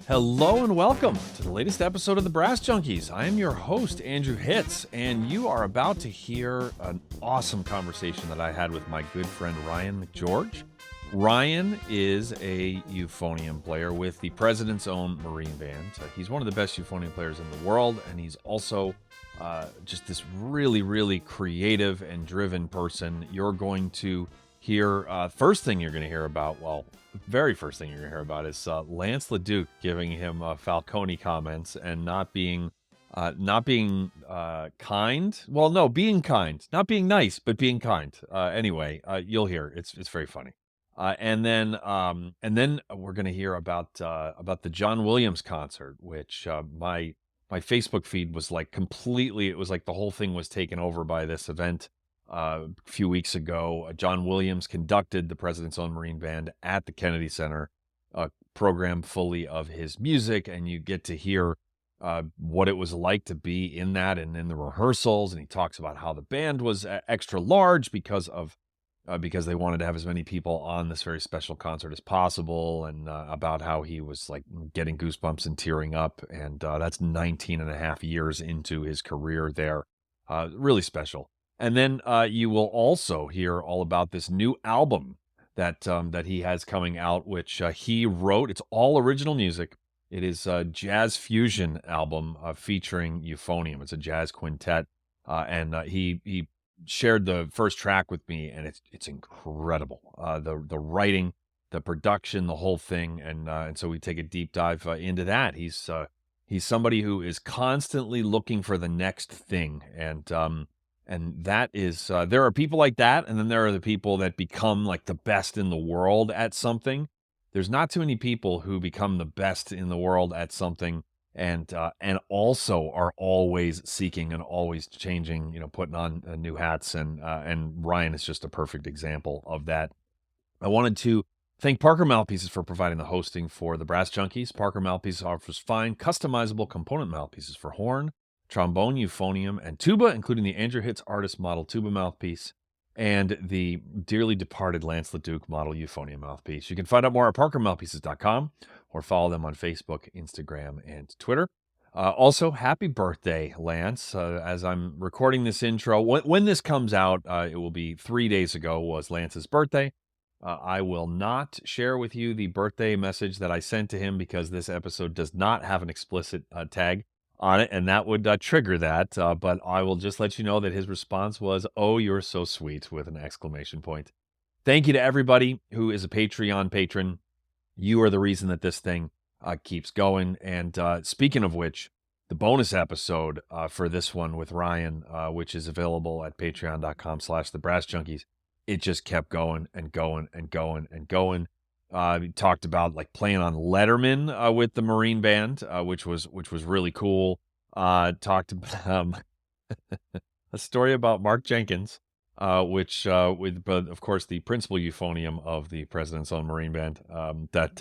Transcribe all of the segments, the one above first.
Hello and welcome to the latest episode of the Brass Junkies. I am your host, Andrew Hitz, and you are about to hear an awesome conversation that I had with my good friend Ryan McGeorge. Ryan is a euphonium player with the President's Own Marine Band. He's one of the best euphonium players in the world, and he's also just this really, really creative and driven person. You're going to hear, first thing you're going to hear about, the very first thing you're going to hear about is Lance LeDuc giving him Falcone comments and not being kind. Well, no, being kind, not being nice, but being kind. Anyway, you'll hear it's very funny. And then we're going to hear about the John Williams concert, which my Facebook feed was like completely. It was like the whole thing was taken over by this event. A few weeks ago, John Williams conducted the President's Own Marine Band at the Kennedy Center, a program fully of his music, and you get to hear what it was like to be in that and in the rehearsals. And he talks about how the band was extra large because they wanted to have as many people on this very special concert as possible, and about how he was like getting goosebumps and tearing up. And that's 19 and a half years into his career there. Really special. And then you will also hear all about this new album that he has coming out, which he wrote. It's all original music. It is a jazz fusion album featuring euphonium. It's a jazz quintet, and he shared the first track with me, and it's incredible. The writing, the production, the whole thing, and so we take a deep dive into that. He's somebody who is constantly looking for the next thing, and that is, there are people like that, and then there are the people that become like the best in the world at something. There's not too many people who become the best in the world at something, and also are always seeking and always changing, putting on new hats, and Ryan is just a perfect example of that. I wanted to thank Parker Mouthpieces for providing the hosting for the Brass Junkies. Parker Mouthpieces offers fine, customizable component mouthpieces for horn, trombone, euphonium, and tuba, including the Andrew Hitz artist model tuba mouthpiece and the dearly departed Lance LeDuc model euphonium mouthpiece. You can find out more at parkermouthpieces.com or follow them on Facebook, Instagram, and Twitter. Also, happy birthday, Lance. As I'm recording this intro, when this comes out, it will be 3 days ago was Lance's birthday. I will not share with you the birthday message that I sent to him because this episode does not have an explicit tag on it, and that would trigger that. But I will just let you know that his response was, "Oh, you're so sweet," with an exclamation point. Thank you to everybody who is a Patreon patron. You are the reason that this thing keeps going. And speaking of which, the bonus episode for this one with Ryan, which is available at patreon.com/thebrassjunkies, it just kept going and going and going and going. We talked about like playing on Letterman with the Marine Band, which was really cool. Talked about a story about Mark Jenkins, which of course the principal euphonium of the President's Own Marine Band. That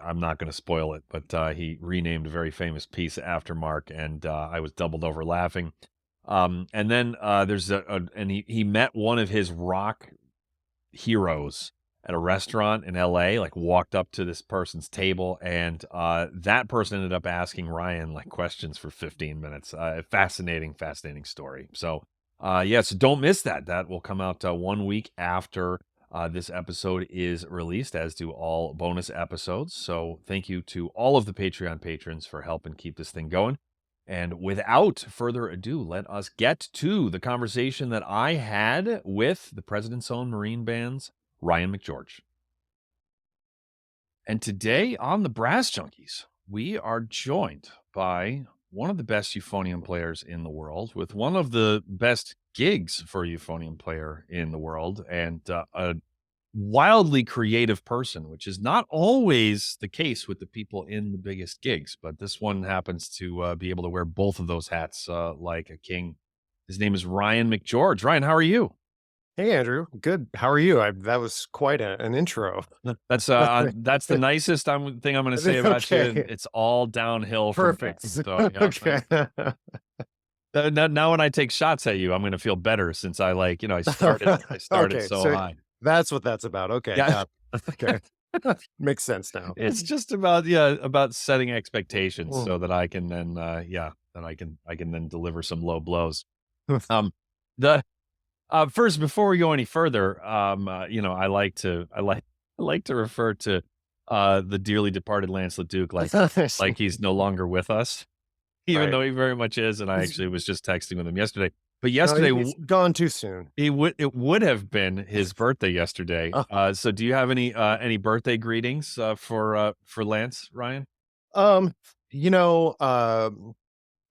I'm not going to spoil it, but he renamed a very famous piece after Mark, and I was doubled over laughing. And then there's and he met one of his rock heroes at a restaurant in LA, like walked up to this person's table, and that person ended up asking Ryan like questions for 15 minutes. Fascinating story. So so don't miss that. That will come out 1 week after this episode is released, as do all bonus episodes. So thank you to all of the Patreon patrons for helping keep this thing going. And without further ado, let us get to the conversation that I had with the President's Own Marine Band's Ryan McGeorge. And today on the Brass Junkies, we are joined by one of the best euphonium players in the world, with one of the best gigs for a euphonium player in the world, and a wildly creative person, which is not always the case with the people in the biggest gigs, but this one happens to be able to wear both of those hats like a king. His name is Ryan McGeorge. Ryan, how are you? Hey, Andrew. Good. How are you? That was quite an intro. That's the nicest thing I'm going to say about you. It's all downhill. Perfect. So, okay. Now when I take shots at you, I'm going to feel better since I started okay, so so high. That's what that's about. Okay. Yeah. Okay. Makes sense now. It's just about, yeah, about setting expectations Mm. so that I can then, then I can then deliver some low blows. Um, the First, before we go any further, I like to refer to the dearly departed Lance LeDuc like he's no longer with us, even Right. though he very much is. And I He's actually was just texting with him yesterday. But no, yesterday he's gone too soon. it would have been his birthday yesterday. Uh, So do you have any birthday greetings for Lance, Ryan? um, you know,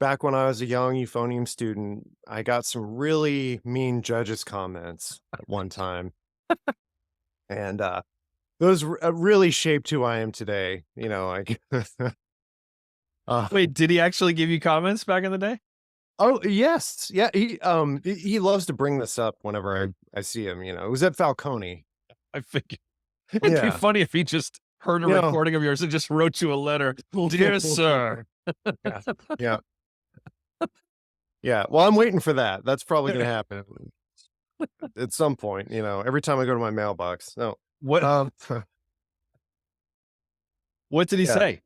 back when I was a young euphonium student, I got some really mean judges' comments at one time, and those really shaped who I am today. Like, uh, Wait, did he actually give you comments back in the day? oh yes, yeah. He loves to bring this up whenever I see him. It was at Falcone. I figured it'd be Yeah, funny if he just heard a you know, recording of yours and just wrote you a letter. Dear sir. yeah, yeah, yeah. Well, I'm waiting for that. That's probably gonna happen at some point. Every time I go to my mailbox. No, What um, what did he yeah. say?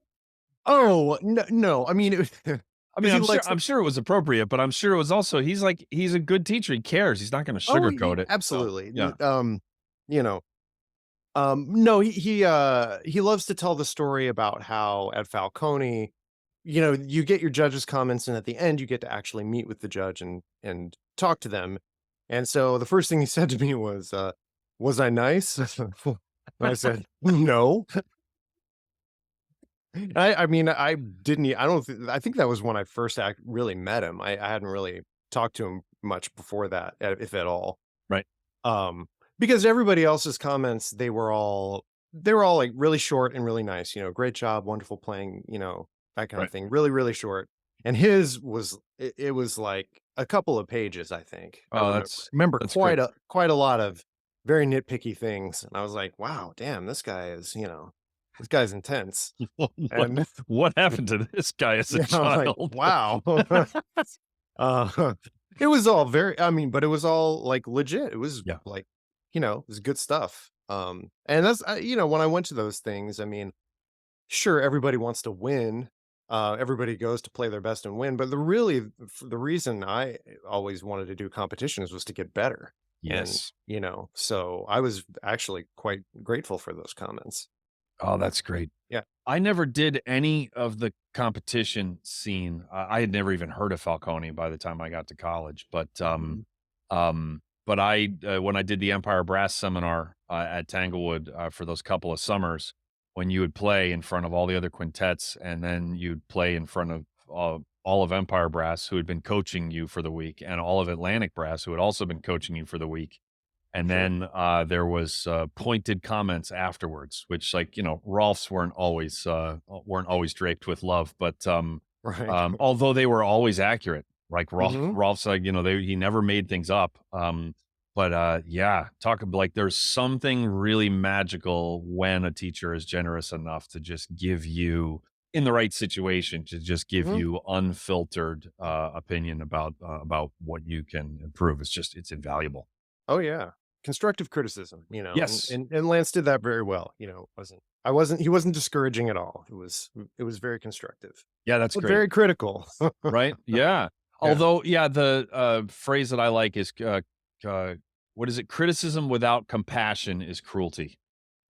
Oh no, no. I mean, I mean, because he likes. I'm sure it was appropriate, but I'm sure it was also he's a good teacher. He cares. He's not gonna Oh, sugarcoat it. So absolutely. yeah. You know, no, he loves to tell the story about how at Falcone, you get your judges' comments, and at the end, you get to actually meet with the judge and talk to them. And so the first thing he said to me "Was I nice?" And I said, "No." I mean, I didn't. I don't. I think that was when I first really met him. I hadn't really talked to him much before that, if at all. Right. Um, because everybody else's comments, they were all like really short and really nice. Great job, wonderful playing. That kind of Right. thing. Really, really short. And his it was like a couple of pages. I think I Oh, remember that's great. quite a lot of very nitpicky things. And I was like, wow, damn, this guy's intense. What And what happened to this guy as a yeah, I'm like, child? wow. It was all but it was all like legit. It was Yeah. like, it was good stuff. And that's, when I went to those things, I mean, sure, everybody wants to win. Everybody goes to play their best and win. But the reason I always wanted to do competitions was to get better. And, Yes. so I was actually quite grateful for those comments. Oh, that's great. Yeah. I never did any of the competition scene. I had never even heard of Falcone by the time I got to college, Mhm. but when I did the Empire Brass seminar at Tanglewood for those couple of summers, when you would play in front of all the other quintets, and then you'd play in front of all of Empire Brass, who had been coaching you for the week, and all of Atlantic Brass, who had also been coaching you for the week. And Sure. then there was pointed comments afterwards, which, like, Rolfs weren't always draped with love, but Right. although they were always accurate, like Hmm. Rolf's like, he never made things up. But yeah, like there's something really magical when a teacher is generous enough to just give you, in the right situation, to just give Hmm. you unfiltered opinion about what you can improve. It's invaluable. Oh yeah. Constructive criticism, and, Yes. and Lance did that very well. He wasn't discouraging at all. It was very constructive, Yeah, that's but great. very critical. Right? Yeah. Yeah. Although, yeah, the phrase that I like is uh, what is it? Criticism without compassion is cruelty.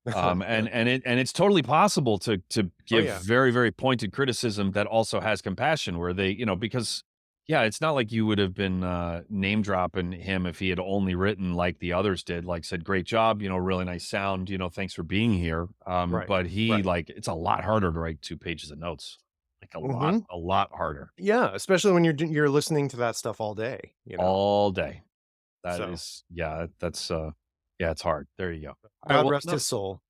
Yeah. And it's totally possible to Oh give yeah. very, very pointed criticism that also has compassion, where they, because yeah, it's not like you would have been name dropping him if he had only written like the others did, like said, great job, really nice sound, thanks for being here. Right. But he, Right. like, it's a lot harder to write 2 pages of notes, like Hmm. a lot harder, Yeah, especially when you're listening to that stuff all day. all day. That So is, yeah, that's yeah, it's hard. There you go. All right, God well, rest no, his soul.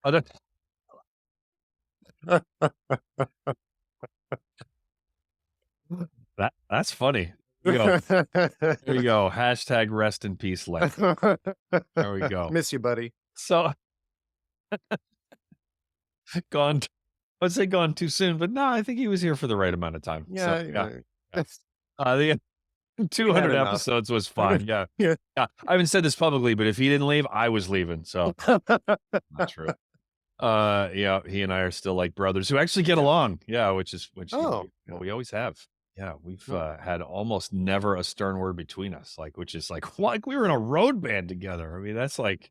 that, that's funny. There you go. There you go. Hashtag rest in peace, Len. There we go. Miss you, buddy. So gone. Let's say gone too soon, but no, I think he was here for the right amount of time. So Yeah, yeah, yeah. that's The we had 200 enough. episodes was fine. Yeah, Yeah. yeah. I haven't said this publicly, but if he didn't leave, I was leaving. So not true. Yeah, he and I are still like brothers who actually get Yeah. along. Yeah, which Oh, we always have. Yeah, we've oh, had almost never a stern word between us, like which is like we were in a road band together. I mean, that's like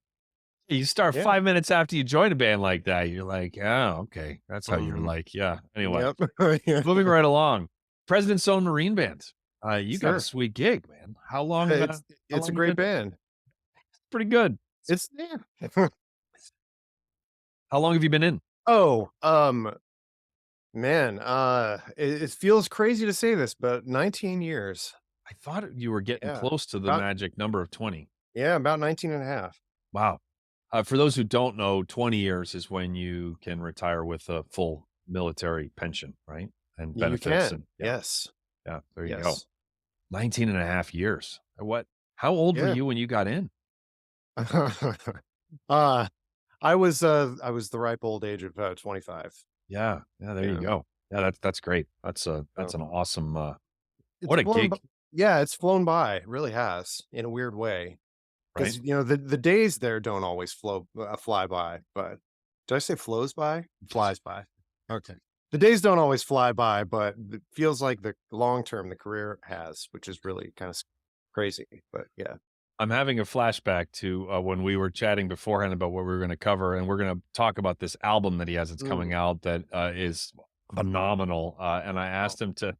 you start yeah. 5 minutes after you join a band like that, you're like, oh, okay, that's how you're Mhm. like. Yeah. Anyway, Yep. Yeah. moving right along. President's Own Marine Band. You got a Sure. sweet gig, man. How It's a long you great been there? band. Pretty good. It's yeah. How long have you been in? Oh, man, it feels crazy to say this, but 19 years. I thought you were getting Yeah. close to the About magic number of 20. yeah, about 19 and a half. Wow. For those who don't know, 20 years is when you can retire with a full military pension, right? And You benefits can. and yeah, Yes. yeah, there you go. Yes. 19 and a half years. How old were Yeah. you when you got in? Uh, I was the ripe old age of, 25. Yeah, yeah, there you Yeah. go. Yeah, that's great. That's So, an awesome, it's what a flown b gig, yeah, it's flown by, it really has, in a weird way. right? Because the days there don't always fly by, but did I say flows by? Flies by. Okay. The days don't always fly by, but it feels like the long term the career has, which is really kinda crazy, but yeah. I'm having a flashback to, when we were chatting beforehand about what we were gonna cover, and we're gonna talk about this album that he has that's Mm. coming out that, is phenomenal, and I Oh. asked him to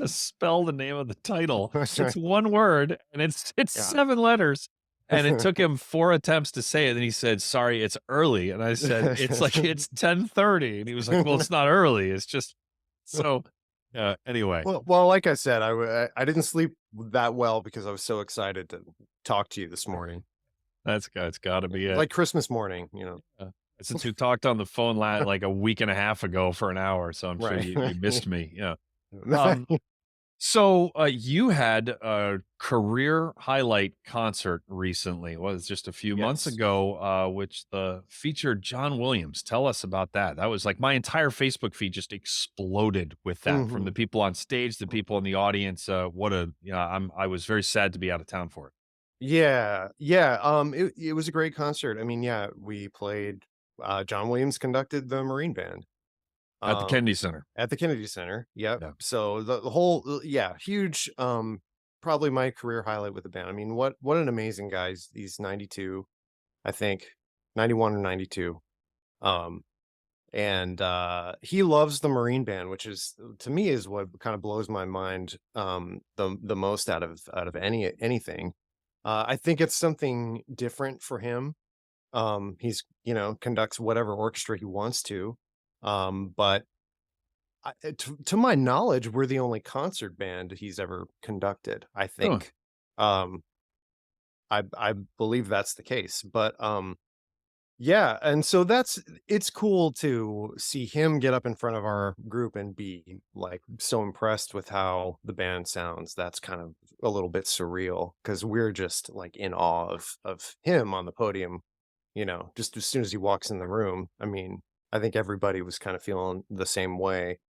spell the name of the title. It's one word, and it's Yeah. 7 letters, and it took him 4 attempts to say it, and he said, "Sorry, it's early," and I said, "It's like, it's 10:30," and he was like, "Well, it's not early, it's just" so, anyway, Well, like I said, I didn't sleep that well because I was so excited to talk to you this morning. that's gotta be it. Like Christmas morning, you know? Yeah. Since we talked on the phone like a week and a half ago for an hour, so I'm sure Right. you missed me, yeah. Um So, you had a career highlight concert recently, was just a few months Yes. ago, which featured John Williams. Tell us about that. That was like my entire Facebook feed just exploded with that from the Mhm. people on stage, the people in the audience. Yeah, I was very sad to be out of town for it. Yeah, yeah, it was a great concert. I mean, yeah, we played, John Williams conducted the Marine Band, At the um, Kennedy Center. at the Kennedy Center, yep. Yeah. So the whole yeah, huge, probably my career highlight with the band. I mean, what an amazing guy. He's 92, I think, 91 or 92, um, and, he loves the Marine Band, which is to me, is what kinda blows my mind, the most out of anything. I think it's something different for him. He's, conducts whatever orchestra he wants to. But to my knowledge, we're the only concert band he's ever conducted, I Oh, think. Um, I believe that's the case. But yeah, and so it's cool to see him get up in front of our group and be like so impressed with how the band sounds. That's kind of a little bit surreal because we're just like in awe of him on the podium, just as soon as he walks in the room. I mean, I think everybody was kind of feeling the same way.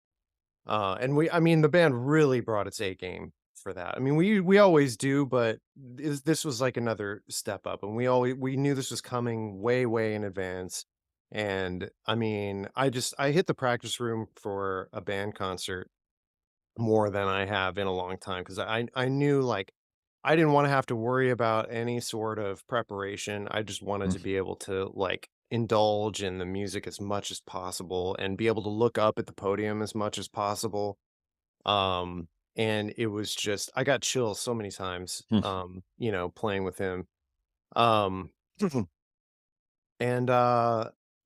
And I mean, the band really brought its A game for that. I mean, we always do, but this was like another step up, and we knew this was coming way, way in advance. And I mean, I hit the practice room for a band concert more than I have in a long time because I knew like I didn't want to have to worry about any sort of preparation. I just wanted mm, to be able to like indulge in the music as much as possible and be able to look up at the podium as much as possible. Um, and it was just I got chills so many times, mm. playing with him. Um, and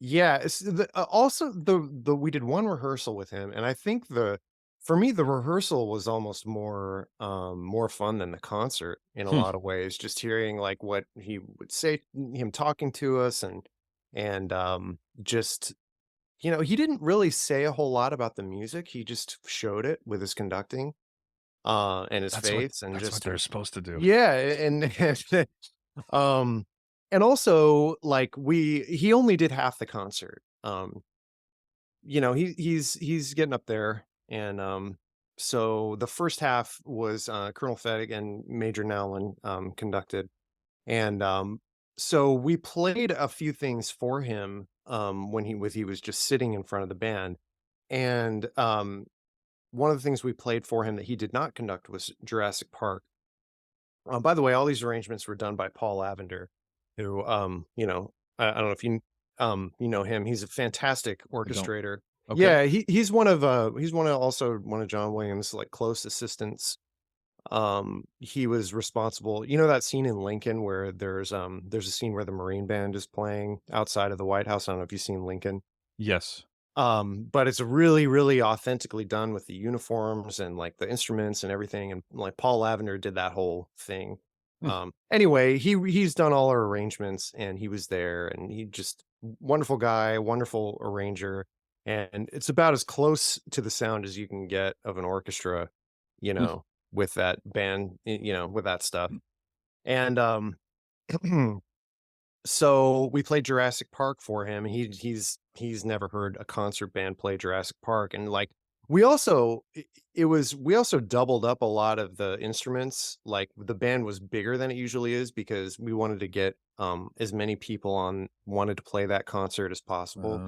yeah, also the we did one rehearsal with him, and I think the for me the rehearsal was almost more fun than the concert in a Hmm. lot of ways. Just hearing like what he would say, him talking to us, and just he didn't really say a whole lot about the music. He just showed it with his conducting and his face and That's what just they're supposed to do. yeah, and um and also like he only did half the concert. He's getting up there and so the first half was Colonel Fettig and Major Nowlin conducted and So we played a few things for him, when he was just sitting in front of the band, and, one of the things we played for him that he did not conduct was Jurassic Park. By the way, all these arrangements were done by Paul Lavender, who, I don't know if you know him. He's a fantastic I don't. orchestrator. Okay. Yeah, he's one of also one of John Williams' like close assistants. He was responsible. You know that scene in Lincoln where there's a scene where the Marine Band is playing outside of the White House. I don't know if you've seen Lincoln. Yes. But it's really, really authentically done with the uniforms and like the instruments and everything. And like Paul Lavender did that whole thing. Hmm. Anyway, he's done all our arrangements and he was there and he just wonderful guy, wonderful arranger. And it's about as close to the sound as you can get of an orchestra, you Hmm. know, with that band, with that stuff. And So we played Jurassic Park for him, and he's never heard a concert band play Jurassic Park, and, like, we also we also doubled up a lot of the instruments, like, the band was bigger than it usually is because we wanted to get, as many people on wanted to play that concert as possible.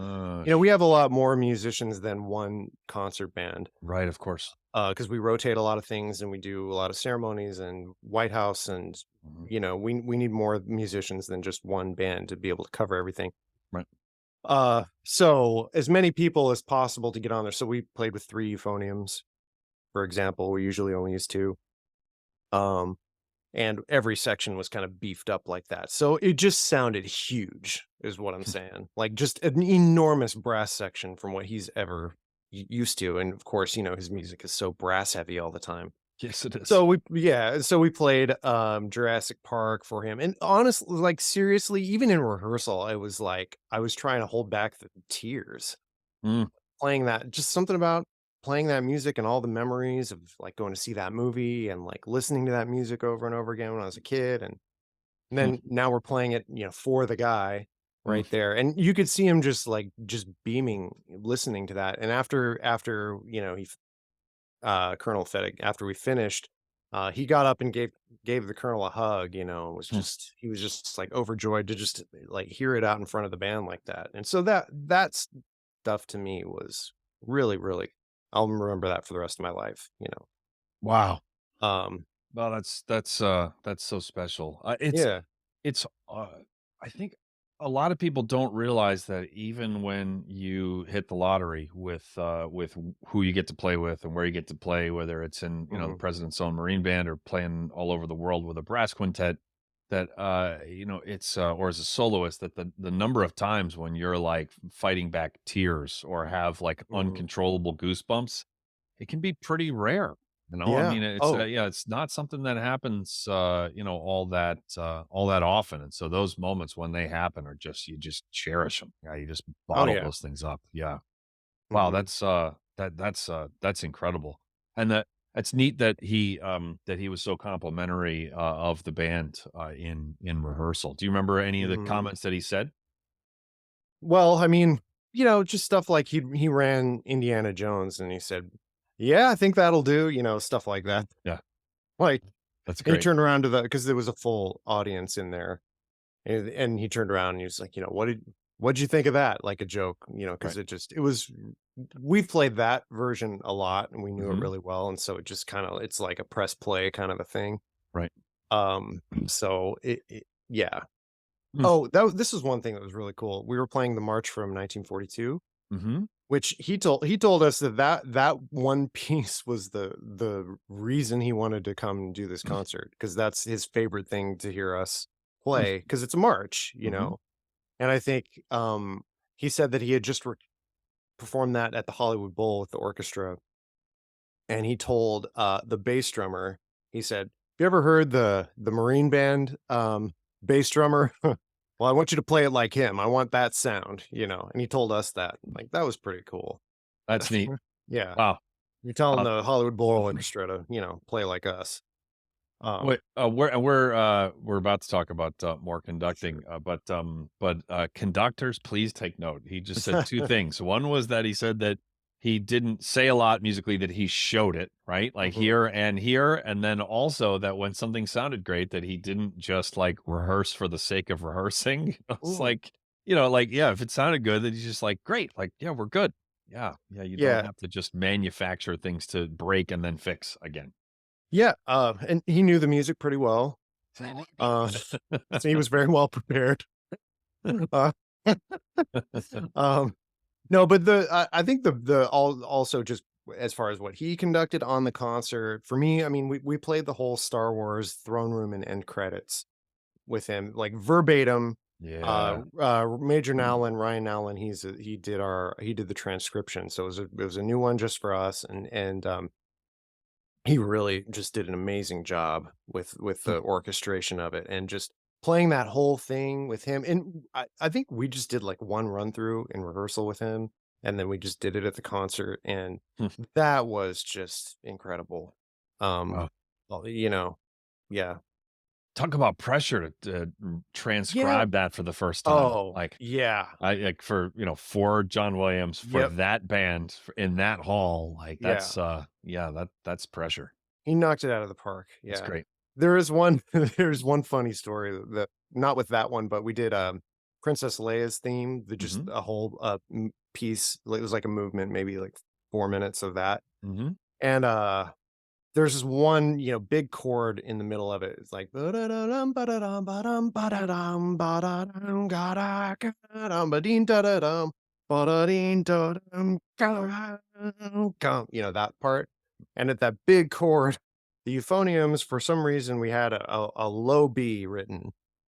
We have a lot more musicians than one concert band, Right. Of course. because we rotate a lot of things and we do a lot of ceremonies and White House and Mhm. we need more musicians than just one band to be able to cover everything. Right. So as many people as possible to get on there. So we played with 3 euphoniums, for example. We usually only use 2. Um, and every section was kind of beefed up like that. So it just sounded huge, is what I'm saying. Like just an enormous brass section from what he's ever used to. And of course, his music is so brass heavy all the time. Yes, it is. So we played Jurassic Park for him. And honestly, like seriously, even in rehearsal, I was like I was trying to hold back the tears Mm. playing that. Just something about playing that music and all the memories of like going to see that movie and like listening to that music over and over again when I was a kid. And Hmm. then now we're playing it, for the guy Mm. right there. And you could see him just beaming listening to that. And after, Colonel Fettig, after we finished, he got up and gave the colonel a hug, was Hmm. he was just like overjoyed to just like hear it out in front of the band like that. And so that stuff to me was really, really I'll remember that for the rest of my life. Wow. Um Well, that's so special. yeah. It's I think a lot of people don't realize that even when you hit the lottery with who you get to play with and where you get to play, whether it's in the Mhm. president's own Marine Band or playing all over the world with a brass quintet, that it's or as a soloist, that the number of times when you're like fighting back tears or have like Mhm. uncontrollable goosebumps, it can be pretty rare. I Yeah. mean, it's Oh, yeah, it's not something that happens, all that often. And so those moments when they happen are just you just cherish them. Yeah, you just oh bottle yeah. those things up. Yeah. Wow, Mhm. that's incredible. And that's neat that he was so complimentary of the band in rehearsal. Do you remember any of the Mhm. comments that he said? Well, I mean, just stuff like he ran Indiana Jones and he said, "Yeah, I think that'll do," stuff like that. Yeah, Like, that's and he great. turned around to because there was a full audience in there, and he turned around and he was like, what'd you think of that?" Like a joke, because Right. it was we've played that version a lot and we knew it Hmm. really well, and so it just kinda it's like a press play kind of a thing. Right. So yeah. Mm. Oh, this is one thing that was really cool. We were playing the march from 1942. Hmm. Which he told us that one piece was the reason he wanted to come and do this concert because that's his favorite thing to hear us play because it's a march, Hmm. and I think, he said that he had just performed that at the Hollywood Bowl with the orchestra, and he told, the bass drummer, he said, "Have you ever heard the Marine Band, bass drummer? Well, I want you to play it like him. I want that sound," and he told us that. Like, that was pretty cool. That's neat. Yeah. Wow. You're telling Uh, the Hollywood Bowl Orchestra to, play like us. Wait, Um, we're about to talk about more conducting, but conductors, please take note. He just said two things. One was that he said that he didn't say a lot musically, that he showed it, right? Like Mhm. here, and then also that when something sounded great, that he didn't just like rehearse for the sake of rehearsing. It's Ooh. like, like, yeah, if it sounded good, then he's just like, great, like, yeah, we're good. Yeah, yeah, you don't Yeah. have to just manufacture things to break and then fix again. Yeah, and he knew the music pretty well. Uh, so he was very well prepared. Uh, um, no, but I think also just as far as what he conducted on the concert, for me, I mean, we played the whole Star Wars throne room and end credits with him, like verbatim. Yeah. Major Nowlin, Ryan Nowlin, he did the transcription, so it was a new one just for us, and he really just did an amazing job with the orchestration of it and just playing that whole thing with him. And I think we just did like one run through in rehearsal with him, and then we just did it at the concert, and that was just incredible. Um, Wow. yeah, Talk about pressure to yeah. transcribe that for the first time. Oh, Like, yeah. I like for John Williams, for Yep. that band, in that hall, like, Yeah. yeah, that's pressure. He knocked it out of the park. That's Yeah. great. There is one there's one funny story that not with that one, but we did, Princess Leia's theme, the just Mhm, a whole, piece, it was like a movement, maybe like 4 minutes of that, mhm. and, there's this one, big chord in the middle of it. It's like ba-da-da-dum, ba-da-dum, ba-dum, ba-da-dum, ba-da-dum, ga-da, ga-dum, ba-deen, da-da-dum, ba-da-deen, da-dum, ga-dum, that part. And at that big chord, the euphoniums, for some reason, we had a low B written,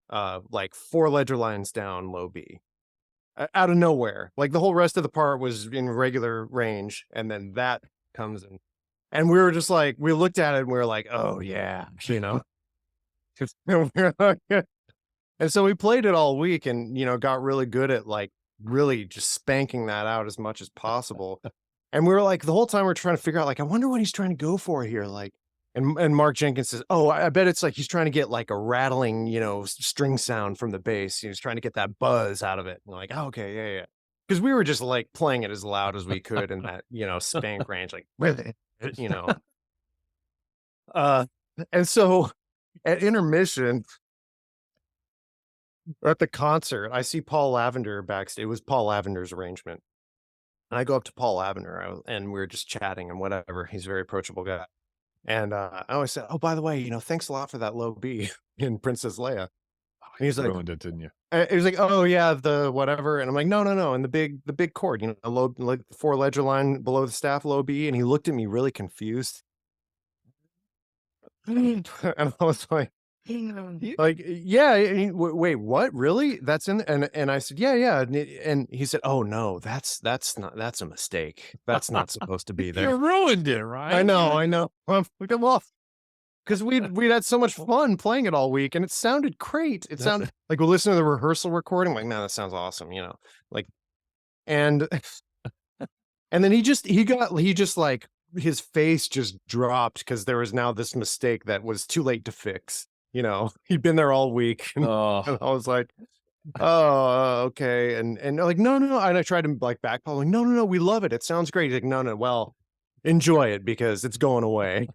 like 4 ledger lines down, low B, out of nowhere. Like the whole rest of the part was in regular range, and then that comes in. And we were just like, we looked at it and we were like, "Oh, yeah," you know? And we were like and so we played it all week and, got really good at, like, really just spanking that out as much as possible. And we were like the whole time we're trying to figure out, like, "I wonder what he's trying to go for here," like and Mark Jenkins says, "Oh, I bet it's like he's trying to get, like, a rattling, string sound from the bass. He's trying to get that buzz out of it." And we're like, "Oh, okay, yeah, yeah." Because we were just, like, playing it as loud as we could in that, spank range, like, with it, you know? Uh, and so at intermission at the concert, I see Paul Lavender backstage. It was Paul Lavender's arrangement. And I go up to Paul Lavender and we are just chatting and whatever. He's a very approachable guy. And I always said, "Oh, by the way, thanks a lot for that low B in Princess Leia." And he's like, Ruined it, didn't you? he was like, "Oh yeah, the whatever." And I'm like, "No, no, no." And the big chord, a low, like 4 ledger line below the staff, low B. And he looked at me really confused. And I was like, You Yeah, and "Wait, what? Really? That's in" and I said, "Yeah, yeah," and he said, "Oh, no, that's a mistake. That's not supposed to be there." you ruined it, I Ryan. know, I know. We come off because we'd had so much fun playing it all week, and it sounded great. It sounded like, we listen to the rehearsal recording, like, "Man, that sounds awesome," like, and and then he just, like, his face just dropped because there was now this mistake that was too late to fix, He'd been there all week, and Oh, I was like, "Oh, okay," and they're like, "No, no, no," and I tried to, like, backpedal, like, "No, no, no, we love it. It sounds great." He's like, "No, no, well, enjoy it because it's going away."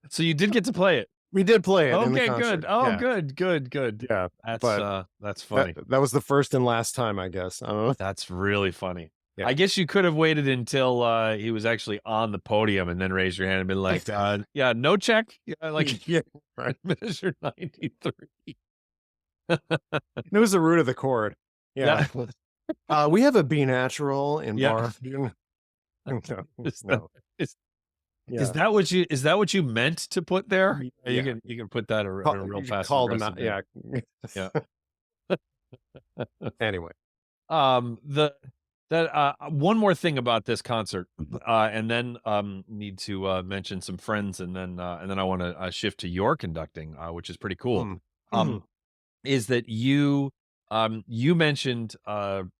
so you did get to play it. We did play it in the Okay, good. concert. Oh, Yeah, good, good, good. yeah, but That's that funny. that was the first and last time, I guess. I don't know. That's really funny. Yeah. I guess you could have waited until, he was actually on the podium and then raised your hand and been like, yeah, no check?" Yeah, like, Yeah, right. measure 93. It was the root of the chord. Yeah. Yeah. We have a B natural in Yeah. bar. No, Is that no. is Yeah. is that what you meant to put there? You Yeah. can put that in a real You passive called him aggressive out. manner. Yeah. Yeah. Anyway. The that one more thing about this concert, and then need to mention some friends, and then I want to shift to your conducting, which is pretty cool. Mm. Um, is that you mentioned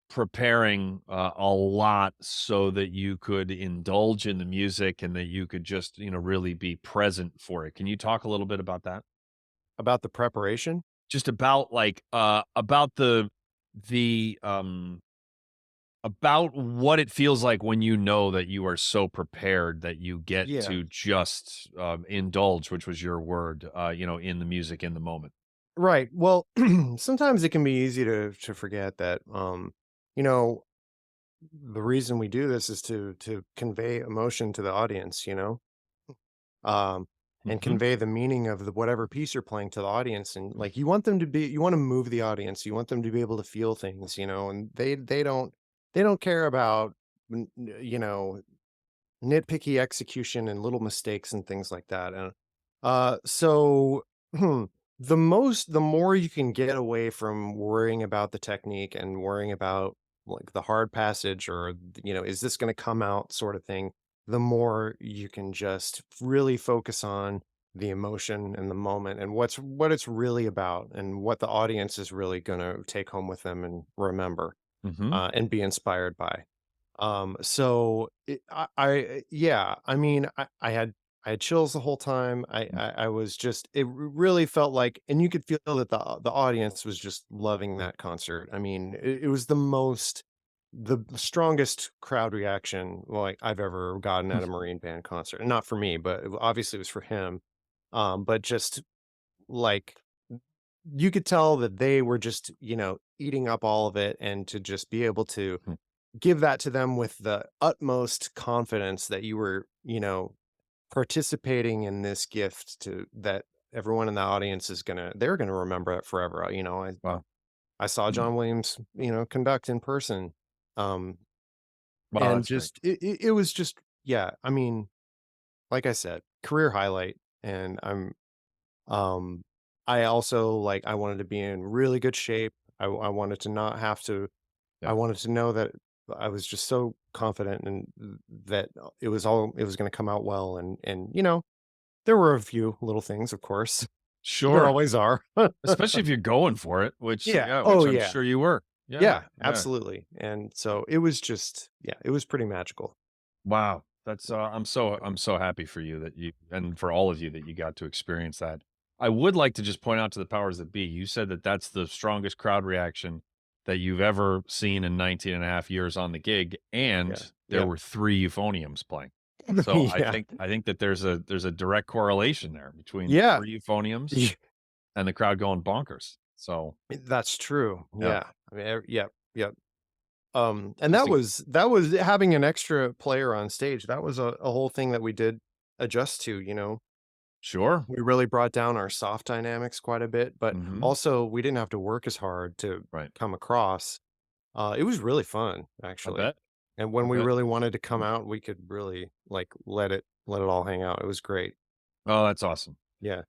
preparing a lot so that you could indulge in the music and that you could just really be present for it. Can you talk a little bit about that? About the preparation? Just about like about the about what it feels like when you know that you are so prepared that you get Yeah. to just, indulge, which was your word, in the music in the moment. Right. Well, sometimes it can be easy to forget that you know, the reason we do this is to convey emotion to the audience, um, and Mhm, convey the meaning of the whatever piece you're playing to the audience. And like you want them to be, you want to move the audience, you want them to be able to feel things, and they don't care about you know nitpicky execution and little mistakes and things like that. And so hmm, the more you can get away from worrying about the technique and worrying about like the hard passage or is this going to come out sort of thing, the more you can just really focus on the emotion and the moment and what it's really about and what the audience is really going to take home with them and remember mhm, and be inspired by. So yeah, I mean, I had chills the whole time. mm, I was just, really felt like, and you could feel that the audience was just loving that concert. I mean, it was the strongest crowd reaction like I've ever gotten at a Marine Band concert. And not for me, but obviously it was for him. But just like you could tell that they were just, eating up all of it, and to just be able to mhm, give that to them with the utmost confidence that you were, participating in this gift to that everyone in the audience they're gonna remember it forever. wow, I saw mm, John Williams, conduct in person. Um, wow, and that's great. just it was just, yeah, I mean, like I said, career highlight. And um I also like I wanted to be in really good shape. I wanted to not have to I Yeah, wanted to know that I was just so confident and that it was going to come out well. And there were a few little things, of course. There sure, always are. especially if you're going for it, which Yeah. yeah, Oh which I'm yeah. sure you were. Yeah, Yeah, yeah. absolutely. And so it was just, yeah, it was pretty magical. Wow, that's, I'm so happy for you that you and for all of you that you got to experience that. I would like to just point out to the powers that be, you said that that's the strongest crowd reaction that you've ever seen in 19 and a half years on the gig, Yeah. and there Yeah. were 3 euphoniums playing. So I Yeah. think I think that there's a direct correlation there between Yeah. 3 euphoniums and the crowd going bonkers. So, That's true. yeah, Yeah. I mean, yep. Yep. And just a that was having an extra player on stage. That was a whole thing that we did adjust to. sure. We really brought down our soft dynamics quite a bit, but Mhm. also we didn't have to work as hard to Right. come across. It was really fun, I actually. bet. And I when we bet. really wanted to come out, we could really like let it all hang out. It was great. Oh, that's awesome. Yeah.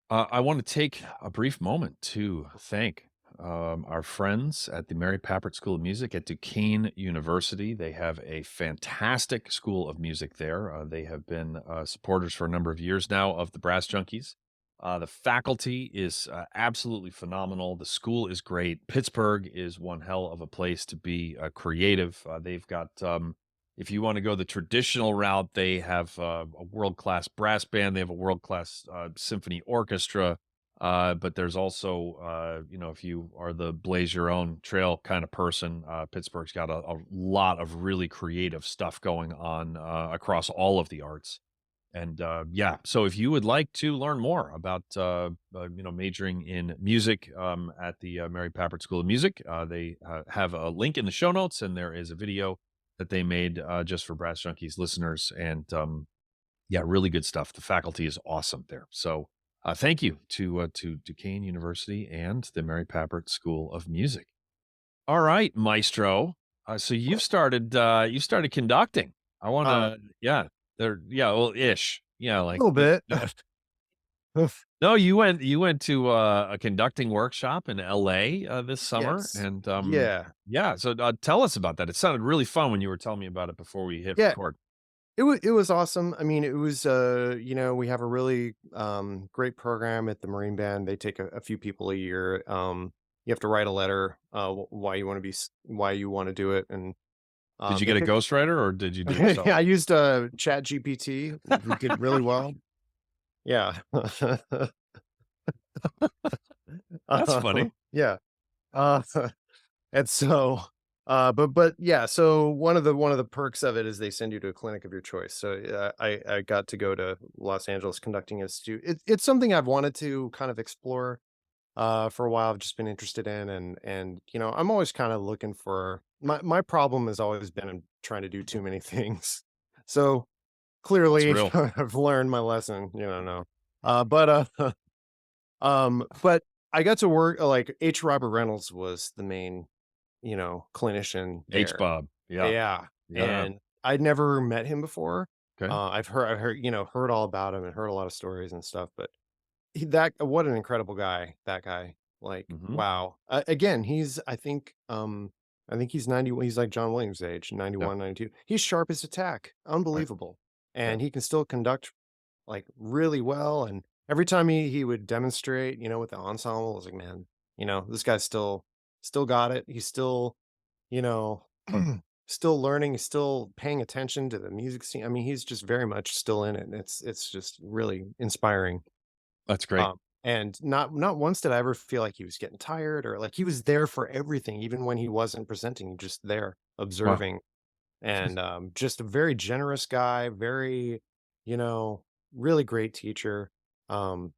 I want to take a brief moment to thank our friends at the Mary Pappert School of Music at Duquesne University. They have a fantastic school of music there. They have been supporters for a number of years now of the Brass Junkies. The faculty is absolutely phenomenal. The school is great. Pittsburgh is one hell of a place to be creative. They've got if you want to go the traditional route, they have a world class brass band. They have a world class symphony orchestra. But there's also, if you are the blaze your own trail kind of person, Pittsburgh's got a lot of really creative stuff going on across all of the arts. And yeah, so if you would like to learn more about, majoring in music at the Mary Pappert School of Music, they have a link in the show notes, and there is a video that they made just for Brass Junkies listeners. And yeah, really good stuff. The faculty is awesome there. So thank you to Duquesne University and the Mary Pappert School of Music. All right, Maestro. So you started conducting. I want Uh, to, yeah, there, yeah, well, ish, yeah, a like little bit. no, you went to a conducting workshop in LA this summer, Yes. and Yeah. yeah. So tell us about that. It sounded really fun when you were telling me about it before we hit Yeah. record. It was awesome. I mean, it was we have a really great program at the Marine Band. They take a few people a year. You have to write a letter why you want to why you want to do it. And Did you they get a pick ghostwriter or did you do it yourself? yeah, I used Chat GPT, who did really well. Yeah. That's funny. Yeah. Uh, and so But yeah, so one of the perks of it is they send you to a clinic of your choice. So I got to go to Los Angeles Conducting Institute. It's something I've wanted to kind of explore for a while. I've just been interested in, and I'm always kind of looking for my problem has always been in trying to do too many things. So It's clearly real. I've learned my lesson. No, but I got to work like H. Robert Reynolds was the main clinician H there. Bob. Yeah. Yeah, Yeah. and I'd never met him before. Okay. I've heard all about him and heard a lot of stories and stuff, but that what an incredible guy, that guy. Like, Hmm. wow. Again, I think he's 90, he's like John Williams' age, Yeah. 91, 92. He's sharp as a tack. Right. Unbelievable. Yeah. And he can still conduct like really well. And every time he would demonstrate, with the ensemble, I was like, man, this guy's still got it. He's still, you know, still learning, he's still paying attention to the music scene. I mean, he's just very much still in it. And it's just really inspiring. That's great. And not once did I ever feel like he was getting tired or like he was there for everything, even when he wasn't presenting, just there Wow. observing and just a very generous guy, very, you know, really great teacher. Um,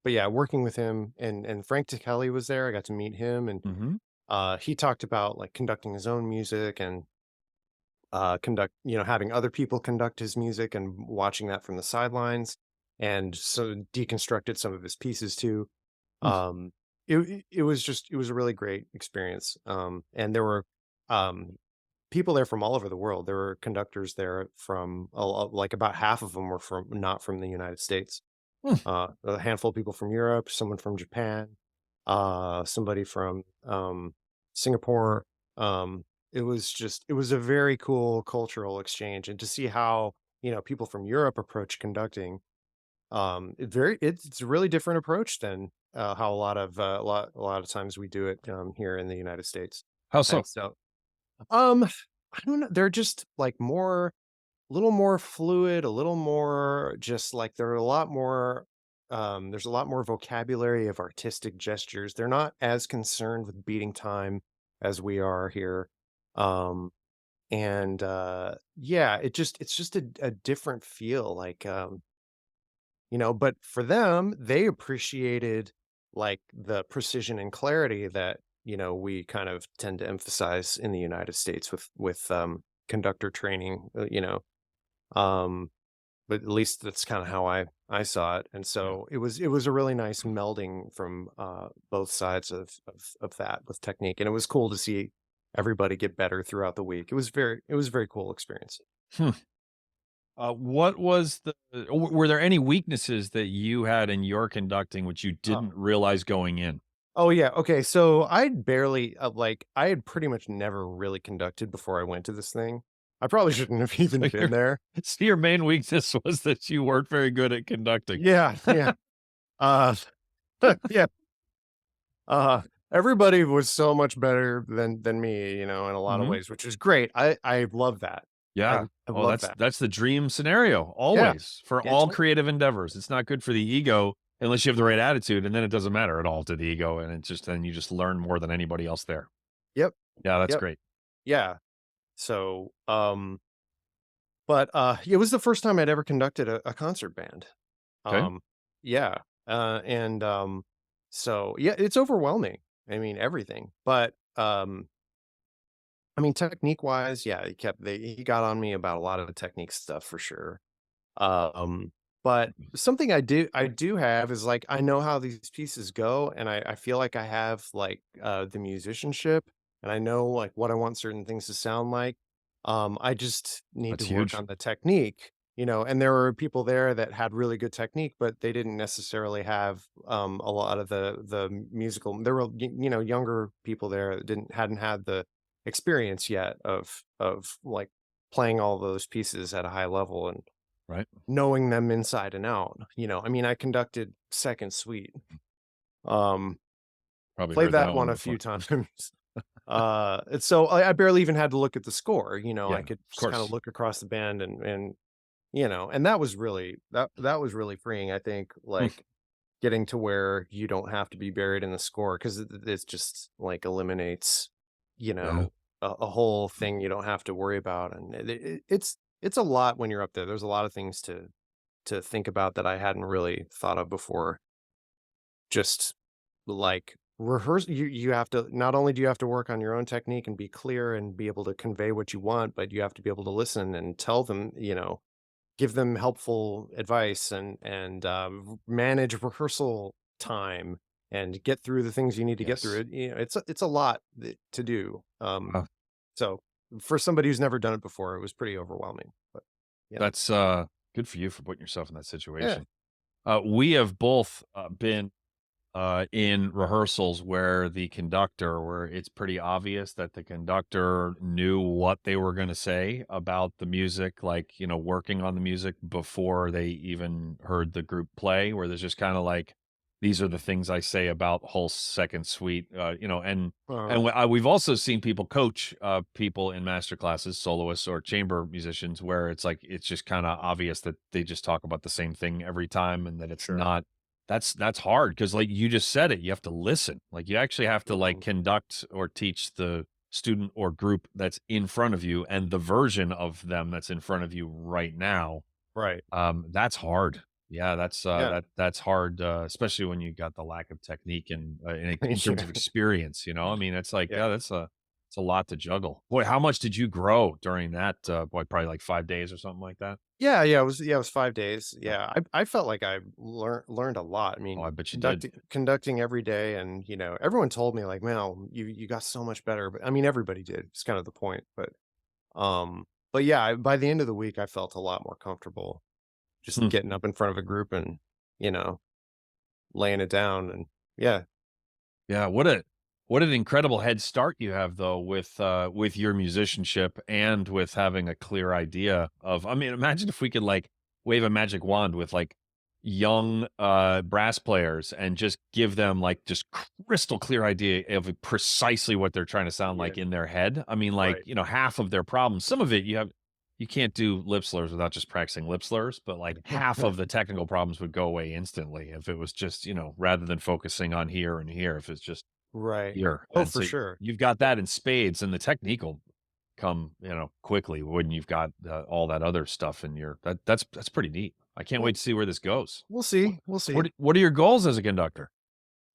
but yeah, working with him and Frank Kelly was there. I got to meet him and Hmm. he talked about like conducting his own music and having other people conduct his music and watching that from the sidelines and so deconstructed some of his pieces too. um it was a really great experience. And there were um people there from all over the world. There were conductors there from like about half of them were from not from the United States. A handful of people from Europe, someone from Japan, somebody from Singapore. It was a very cool cultural exchange, and to see how people from Europe approach conducting, it's a really different approach than how a lot of times we do it here in the United States. How And so? so, I don't know, they're just like more a little more fluid, a little more just like there are a lot more there's a lot more vocabulary of artistic gestures. They're not as concerned with beating time as we are here. Um and yeah, it's just a different feel like but for them, they appreciated like the precision and clarity that, we kind of tend to emphasize in the United States with conductor training, um, but at least that's kind of how I saw it. And Yeah. so it was a really nice melding from both sides of that with technique. And it was cool to see everybody get better throughout the week. It was a very cool experience. Hmm. What was were there any weaknesses that you had in your conducting which you Oh. didn't realize going in? Oh yeah. Okay. So I had pretty much never really conducted before I went to this thing. I probably shouldn't have even So been there. your main weakness was that you weren't very good at conducting. Yeah. Yeah. Uh, yeah. Uh, Everybody was so much better than me, in a lot of Mhm. ways, which is great. I love that. Yeah. I Oh, love that. that's the dream scenario Yeah. always for Yeah. all creative endeavors. It's not good for the ego unless you have the right attitude, and then it doesn't matter at all to the ego, and then you just learn more than anybody else there. Yep. Yeah, that's Yep. great. Yeah. So, but it was the first time I'd ever conducted a concert band. Okay. Um, yeah. And So yeah, it's overwhelming. I mean, everything. But I mean, technique wise, yeah, he got on me about a lot of the technique stuff for sure. Um, but something I do have is like I know how these pieces go, and I feel like I have like the musicianship, and I know like what I want certain things to sound like. I just need That's to work huge. on the technique, and there were people there that had really good technique, but they didn't necessarily have a lot of the musical. There were younger people there that hadn't had the experience yet of like playing all those pieces at a high level and Right. knowing them inside and out. I mean, I conducted Second Suite, um, Probably played heard that that one one a few before. times. And so I barely even had to look at the score. I Yeah, could of just kind of course. look across the band and that was really that was really freeing. I think Hmm. like getting to where you don't have to be buried in the score because it's just like eliminates, you Yeah. know, a whole thing you don't have to worry about, and it's a lot when you're up there. There's a lot of things to think about that I hadn't really thought of before. Just like rehearse, you have to, not only do you have to work on your own technique and be clear and be able to convey what you want, but you have to be able to listen and tell them, give them helpful advice, and manage rehearsal time and get through the things you need to get through. Yes. It's a lot to do. So for somebody who's never done it before, it was pretty overwhelming. But yeah, That's good for you for putting yourself in that yeah, situation. We have both been in rehearsals where it's pretty obvious that the conductor knew what they were going to say about the music, like, working on the music before they even heard the group play, where there's just kind of like, these are the things I say about whole second suite, uh, and we've also seen people coach people in master classes, soloists or chamber musicians, where it's like, it's just kind of obvious that they just talk about the same thing every time and that it's sure. not. That's hard because, like you just said it, you have to listen. Like, you actually have to, like, Mhm. conduct or teach the student or group that's in front of you and the version of them that's in front of you right now. Right. That's hard. Yeah, Yeah. that's hard, especially when you got the lack of technique and, in terms Yeah. of experience, I mean, it's like, Yeah. yeah, it's a lot to juggle. Boy, how much did you grow during that, boy, probably like 5 days or something like that? It was 5 days. Yeah. Yeah, I felt like I learned a lot. I Oh, I mean, bet you did. conducting every day, and, everyone told me like, "Man, you got so much better." But I mean, everybody did. It's kind of the point. But yeah, by the end of the week, I felt a lot more comfortable just Hmm. getting up in front of a group and, you know, laying it down, and yeah. Yeah, what an incredible head start you have though with your musicianship and with having a clear idea of, I mean, imagine if we could, like, wave a magic wand with, like, young brass players and just give them, like, just crystal clear idea of precisely what they're trying to sound Yeah. like in their head. I mean, like, Right. half of their problems, some of it you can't do lip slurs without just practicing lip slurs, but, like, half of the technical problems would go away instantly if it was just, rather than focusing on here and here, if it's just Right. here. Oh, And for so sure. you've got that in spades, and the technique will come, quickly when you've got all that other stuff in your that's pretty neat. I can't Well, wait to see where this goes. we'll What see. We'll see. what are your goals as a conductor?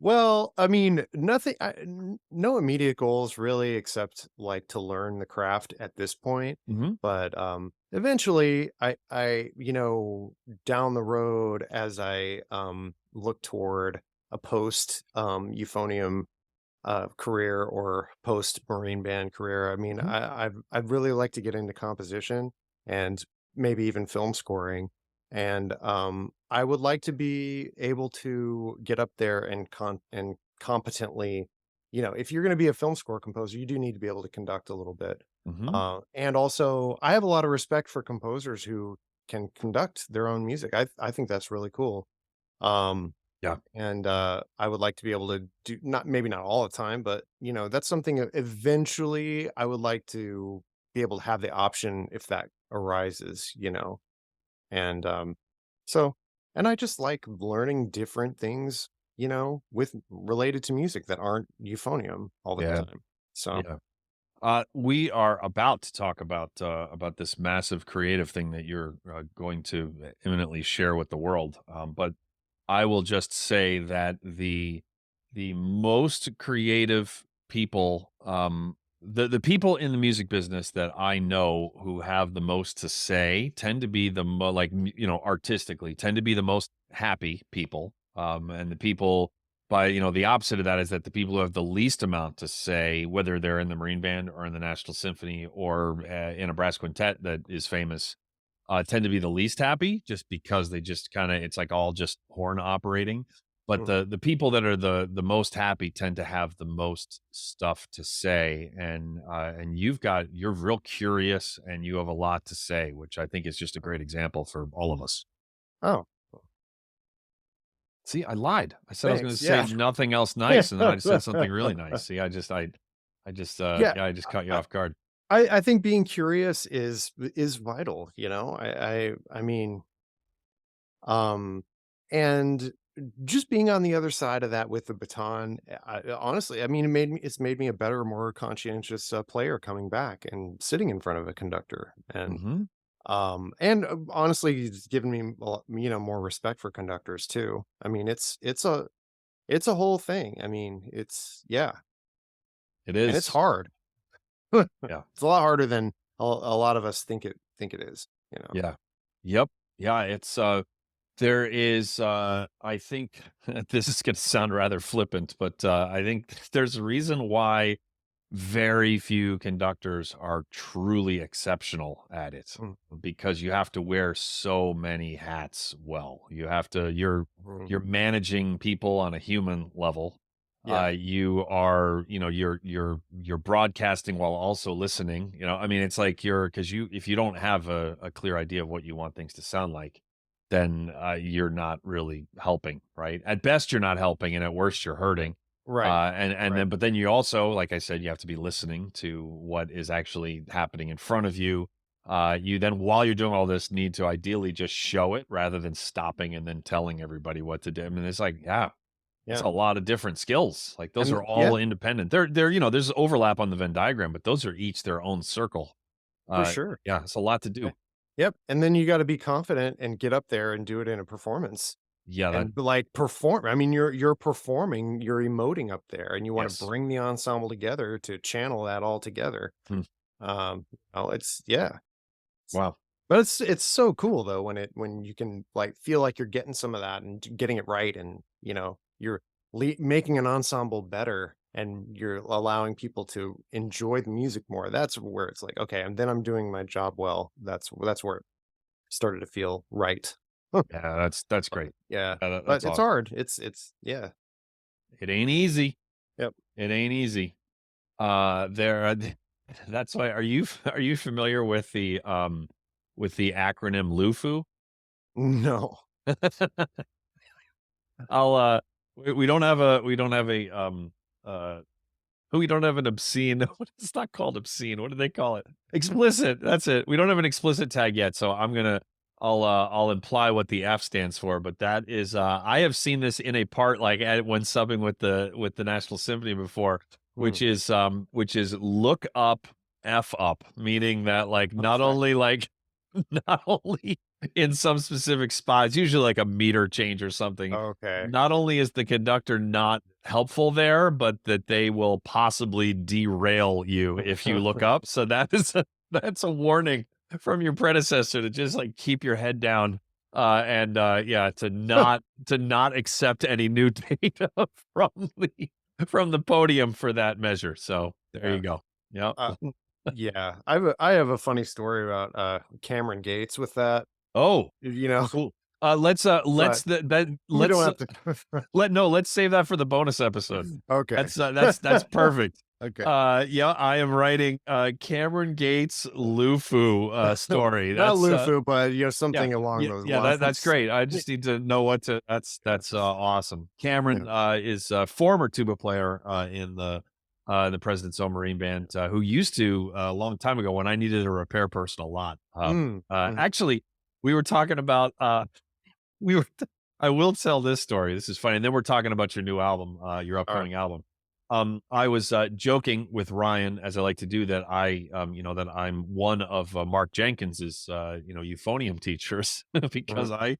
Well, I mean, nothing, no immediate goals really, except like to learn the craft at this point. Mhm. But eventually, down the road, as I look toward a post euphonium career or post marine band career, I mean, Mhm. I'd really like to get into composition and maybe even film scoring. And I would like to be able to get up there and competently, if you're going to be a film score composer, you do need to be able to conduct a little bit. Mhm. And also, I have a lot of respect for composers who can conduct their own music. I think that's really cool. Um, Yeah. and I would like to be able to do, not maybe not all the time, but that's something eventually I would like to be able to have the option if that arises. And so, and I just like learning different things, with related to music that aren't euphonium all the Yeah. time. So, Yeah. We are about to talk about this massive creative thing that you're going to imminently share with the world. But I will just say that the most creative people, the people in the music business that I know who have the most to say tend to be artistically tend to be the most happy people. And the people by, the opposite of that is that the people who have the least amount to say, whether they're in the Marine Band or in the National Symphony or in a brass quintet that is famous, tend to be the least happy just because they just kind of, it's like all just horn operating. But mhm. the people that are the most happy tend to have the most stuff to say, and you're real curious and you have a lot to say, which I think is just a great example for all of us. Oh, See, I lied. I said I was going to thanks. say Yeah. nothing else nice, and then I just said something really nice. See, Yeah. yeah, I just caught you off guard. I think being curious is vital. I mean, um, and just being on the other side of that with the baton, honestly, I mean, it's made me a better, more conscientious player coming back and sitting in front of a conductor, Mhm. and honestly, it's given me more respect for conductors too. I mean, it's a whole thing. I mean, yeah, It and it's is. hard. Yeah. It's a lot harder than a lot of us think it is. You know. Yeah. Yep. Yeah, there is, I think this is gonna sound rather flippant, but, I think there's a reason why very few conductors are truly exceptional at it, Mm, because you have to wear so many hats well. mhm. You're managing people on a human level. Yeah. You are, you're broadcasting while also listening. I mean, it's like because if you don't have a clear idea of what you want things to sound like, then you're not really helping, right? At best, you're not helping, and at worst, you're hurting. Right. And Right. then but then you also, like I said, you have to be listening to what is actually happening in front of you. You then, while you're doing all this, need to ideally just show it rather than stopping and then telling everybody what to do. I mean, it's like, yeah, it's Yeah. a lot of different skills. Like those And are yeah, all independent. They're there's overlap on the Venn diagram, but those are each their own circle. for sure. Yeah, it's a lot to Eh, do. Yep. And then you got to be confident and get up there and do it in a performance Yeah, that and like perform. I mean, you're performing, you're emoting up there, and you want to yes. bring the ensemble together to channel that all together. Hmm. Oh, it's yeah. Wow. But it's so cool though when you can like feel like you're getting some of that and getting it right, and you're making an ensemble better, and you're allowing people to enjoy the music more. That's where it's like, okay, and then I'm doing my job well. That's where it started to feel right. Huh. Yeah, that's great. Yeah, Yeah, but that's it's awesome. hard. It's yeah. It ain't easy. Yep. It ain't easy. There that's why are you familiar with the acronym LUFU? No. I'll we don't have a uh we don't have an obscene it's not called obscene. What do they call it? Explicit. That's it. We don't have an explicit tag yet, so I'll imply what the F stands for, but that is I have seen this in a part like when subbing with the National Symphony before, Hmm. which is look up F up, meaning that like not Okay. only like not only in some specific spots, usually like a meter change or something. Okay. Not only is the conductor not helpful there, but that they will possibly derail you if you look up. So that is that's a warning from your predecessor to just like keep your head down and yeah, to not accept any new data from from the podium for that measure. So there you Yeah. go. Yeah. Uh, yeah. I have a funny story about Cameron Gates with that. Oh, You know, cool. Let's but we don't let's have to. let's save that for the bonus episode. Okay. That's perfect. Okay. Yeah, I am writing Cameron Gates Lufu story. Not That's Lufu, but yeah, something along yeah, those yeah. That's lines. great. I just need to know what to. That's awesome. Yeah. Cameron is a former tuba player in the President's Own Marine Band, who used to a long time ago when I needed a repair person a lot. Mm, mhm, Actually, we were talking about we were. I will tell this story. This is funny. And then we're talking about your new album, your all right. upcoming album. I was joking with Ryan, as I like to do, that that I'm one of Mark Jenkins's, euphonium teachers Mhm. because I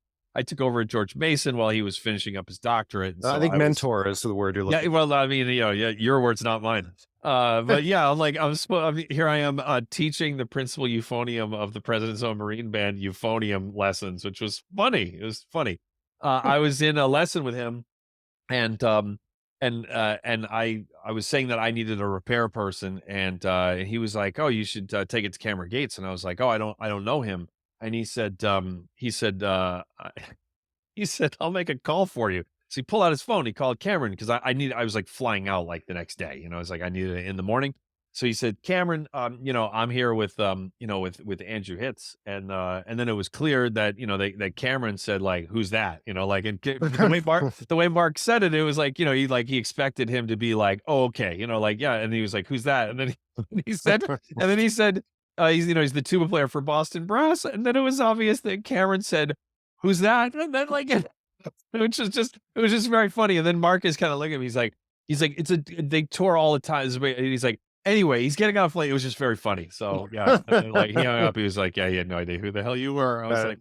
took over at George Mason while he was finishing up his doctorate, and I so think I was mentor is the word you're yeah. looking Well, I mean, yeah, your words, not mine. for. But yeah, I mean, here I am teaching the principal euphonium of the President's Own Marine Band euphonium lessons, which was funny. It was funny. I was in a lesson with him and I was saying that I needed a repair person, and he was like, "Oh, you should take it to Cameron Gates," and I was like, "Oh, I don't know him," and he said, "I'll make a call for you." So he pulled out his phone. He called Cameron because I was like flying out like the next day. I was like I needed it in the morning. So he said, "Cameron, I'm here with with Andrew Hitz," and then it was clear that that Cameron said like, "Who's that?" Like, and the way Mark said it, it was like he expected him to be like, "Oh, okay," like yeah, and he was like, "Who's that?" And then he said, and then he said, he's the tuba player for Boston Brass," and then it was obvious that Cameron said, "Who's that?" And then like which is just it was just very funny. And then Marcus kind of looked at me. He's like, it's a they tour all the time. He's like, anyway, he's getting off late. It was just very funny. So yeah, and then, like he hung up. He was like, yeah, he had no idea who the hell you were. I was Uh, like,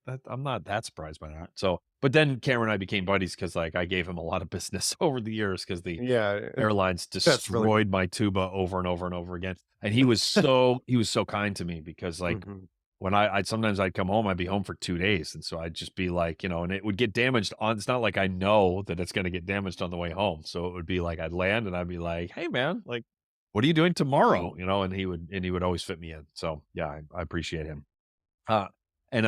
that, I'm not that surprised by that. So, but then Cameron and I became buddies because like I gave him a lot of business over the years because the yeah, airlines that's really destroyed my tuba over and over and over again. And he was so kind to me because like mhm. when I'd sometimes I'd come home, I'd be home for 2 days, and so I'd just be like, and it would get damaged on it's not like I know that it's gonna get damaged on the way home, so it would be like I'd land and I'd be like, "Hey, man, like, what are you doing tomorrow?" And he would always fit me in. So, yeah, I appreciate him. Uh,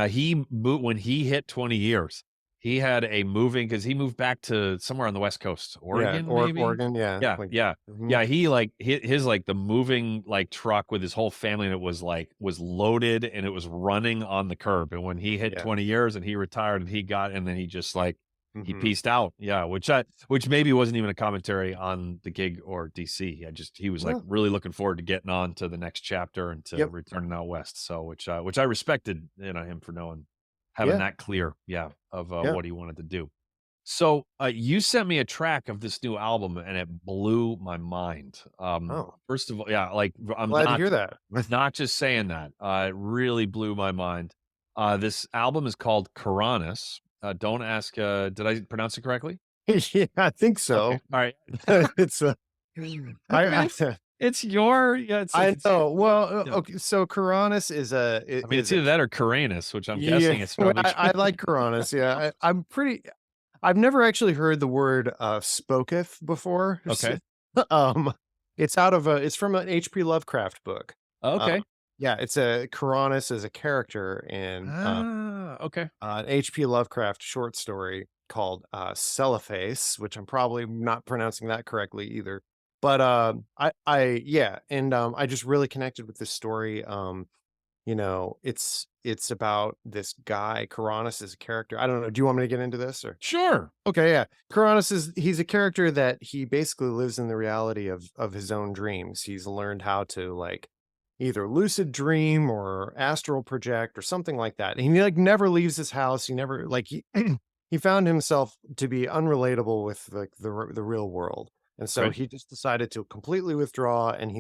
he moved when he hit 20 years, he had a moving because he moved back to somewhere on the West Coast, Yeah, Oregon, maybe? Oregon, yeah, Yeah, like yeah. mhm, Yeah, he, like, his, like, the moving, like, truck with his whole family, and it was, like was loaded, and it was running on the curb, and when he hit yeah, 20 years and he retired and then he just, like, he mhm. peaced out. Yeah, which maybe wasn't even a commentary on the gig or DC. He was, like, No, really looking forward to getting on to the next chapter and to yep, returning out west, so which I respected, him for knowing having yeah, that clear, yeah, of, yeah. what he wanted to do. So, you sent me a track of this new album, and it blew my mind. Oh, First of all, yeah, like, I'm glad to not hear that. not just saying that, it really blew my mind. This album is called Karanis. Don't ask, did I pronounce it correctly? Yeah, I think Okay, so. alright. It's, I mean, it's your yeah, it's like I it's know. Well, yeah. okay, so Coronis is I mean, it's is a either that or Caranus, which I'm yeah, guessing it's well, probably I like Coronis, yeah, I've never actually heard the word, "spoketh" before. Okay. Um, it's from an H.P. Lovecraft book. Okay. Yeah, it's a Coronis is a character in, Okay. an H.P. Lovecraft short story called, Cellophase, which I'm probably not pronouncing that correctly either. But, I yeah, and, I just really connected with this story, it's about this guy, Coronis is a character. I don't know, do you want me to get into this or Sure. okay, yeah. Coronis is he's a character that he basically lives in the reality of his own dreams. He's learned how to like either lucid dream or astral project or something like that. And he like never leaves his house. He never like he found himself to be unrelatable with like the real world. And so Okay. he just decided to completely withdraw and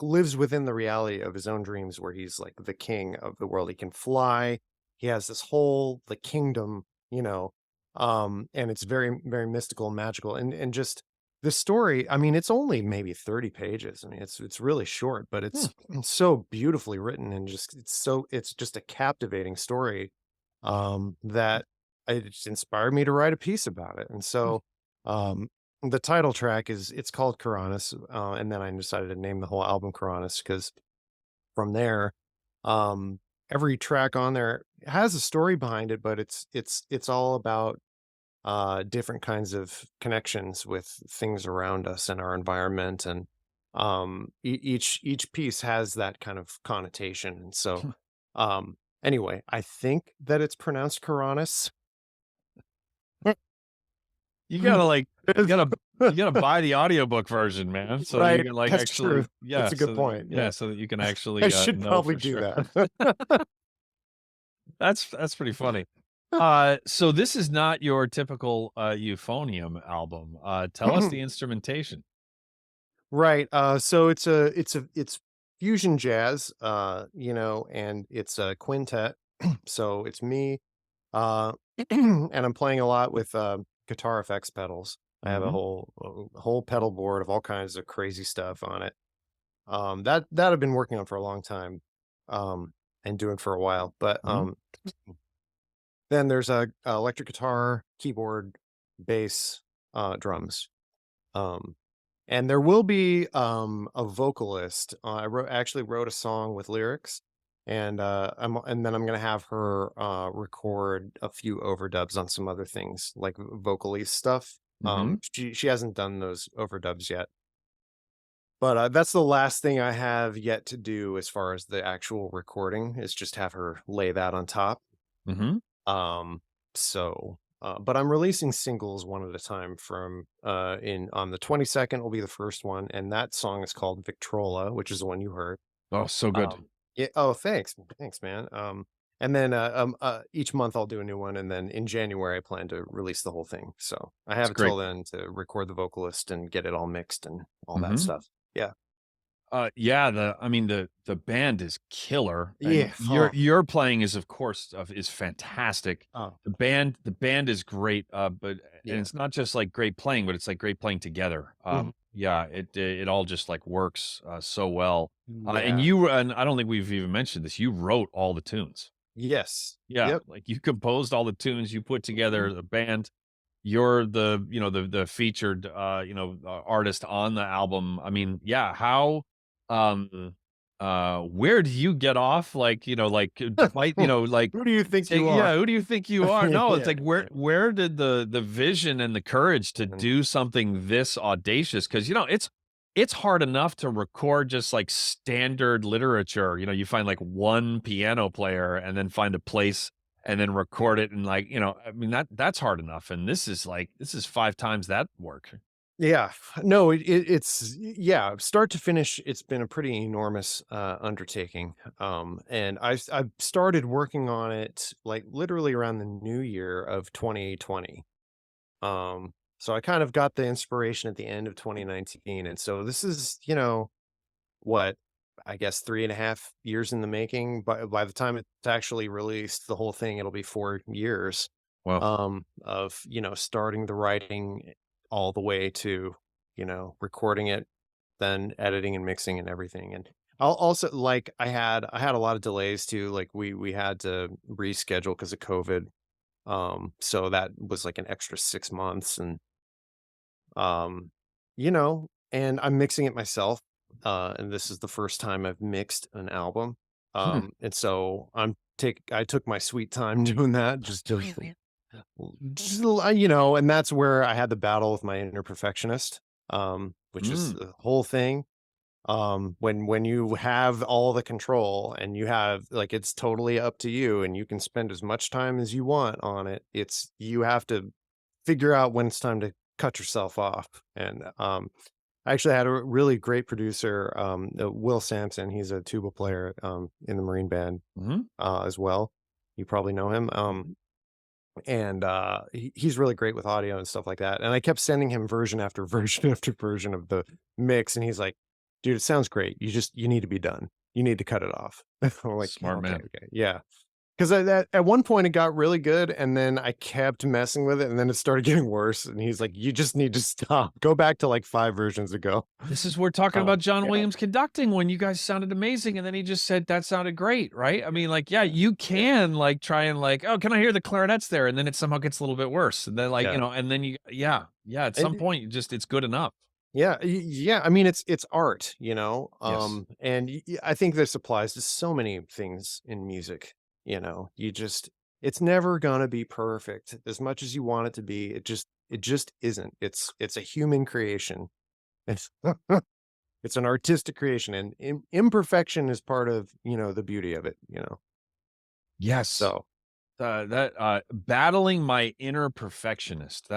lives within the reality of his own dreams where he's like the king of the world. He can fly. He has this whole the kingdom, and it's very, very mystical and magical. And just the story, I mean, it's only maybe 30 pages. I mean, it's really short, but Hmm. it's so beautifully written and just it's just a captivating story that it just inspired me to write a piece about it. And Hmm. so the title track is it's called Karanis, and then I decided to name the whole album Karanis because from there, um, every track on there has a story behind it, but it's all about different kinds of connections with things around us and our environment, and each piece has that kind of connotation. And so, anyway, I think that it's pronounced Karanis. You gotta, like you gotta buy the audiobook version, man, so that you Right, can, like, that's true. actually yeah, That's a good point. Yeah, so that you can I actually, should know probably for do sure. that. That's pretty funny. So this is not your typical, euphonium album. Tell us the instrumentation. Right, so it's fusion jazz, and it's a quintet. So it's me, and I'm playing a lot with, guitar effects pedals. I have Mhm, a whole pedal board of all kinds of crazy stuff on it. That I've been working on for a long time, um, and doing for a while, but, mhm, then there's a electric guitar, keyboard, bass, drums. Um, and there will be, a vocalist. Actually wrote a song with lyrics, and, and then I'm gonna have her, record a few overdubs on some other things, like vocally stuff. mhm. She hasn't done those overdubs yet, but, that's the last thing I have yet to do as far as the actual recording, is just have her lay that on top. Mhm. Um, but I'm releasing singles one at a time from in on the 22nd will be the first one, and that song is called Victrola, which is the one you heard. Oh, so good. Yeah, oh, thanks. Thanks, man. And then, each month I'll do a new one, and then in January, I plan to release the whole thing. So I It's have great. until then to record the vocalist and get it all mixed and all that Mhm. stuff. Yeah. Yeah, I mean, the band is killer, and Yeah. your playing is, of course, is fantastic. Oh, The band is great, but and yeah. it's not just, like, great playing, but it's, like, great playing together. Mhm. Yeah, it all just, like, works, so well. Yeah. And I don't think we've even mentioned this, you wrote all the tunes. Yes. Yeah, Yep. like, you composed all the tunes, you put Mhm. together the band. You're the featured, artist on the album. I mean, yeah, um, where do you get off? Like, like, despite, like, Who do you think say, you are? yeah, who do you think you are? No, it's Yeah, like, where did the vision and the courage to and do something this audacious? Because, it's hard enough to record just like standard literature. You find like one piano player and then find a place and then record it, and like, I mean, that's hard enough, and this is 5 times that work. yeah. No, it's yeah, start to finish, it's been a pretty enormous, undertaking, and I've started working on it, like, literally around the new year of 2020. So I kind of got the inspiration at the end of 2019, and so this is, what, I guess 3.5 years in the making. By the time it's actually released, the whole thing, it'll be 4 years, Well, of, starting the writing all the way to, recording it, then editing and mixing and everything. And I'll also, like, I had a lot of delays too. Like, we had to reschedule because of COVID. So that was like an extra 6 months, um, and I'm mixing it myself. And this is the first time I've mixed an album. hmm, And so I took my sweet time doing that, and that's where I had the battle with my inner perfectionist, which is mm, the whole thing. When you have all the control and you have, like, it's totally up to you and you can spend as much time as you want on it, you have to figure out when it's time to cut yourself off. And I actually had a really great producer, Will Sampson. He's a tuba player, in the Marine band, mhm, as well. You probably know him. And he's really great with audio and stuff like that. And I kept sending him version after version after version of the mix, and he's like, "Dude, it sounds great. You need to be done. You need to cut it off." I'm like, smart "Okay, man. okay, yeah." Because at one point it got really good, and then I kept messing with it, and then it started getting worse. And he's like, "You just need to stop. Go back to like 5 versions ago." This is we're talking Uh, about John yeah, Williams conducting when you guys sounded amazing, and then he just said, "That sounded great," right? I mean, like, yeah, you yeah, can, like, try and, like, "Oh, can I hear the clarinets there?" And then it somehow gets a little bit worse, and then, like, yeah, and then yeah, at some and point, it's good enough. yeah, yeah. I mean, it's art, Yes. and I think this applies to so many things in music. It's never gonna be perfect as much as you want it to be. It just isn't. It's a human creation. It's it's an artistic creation, and imperfection is part of, the beauty of it. Yes. So Battling my inner perfectionist.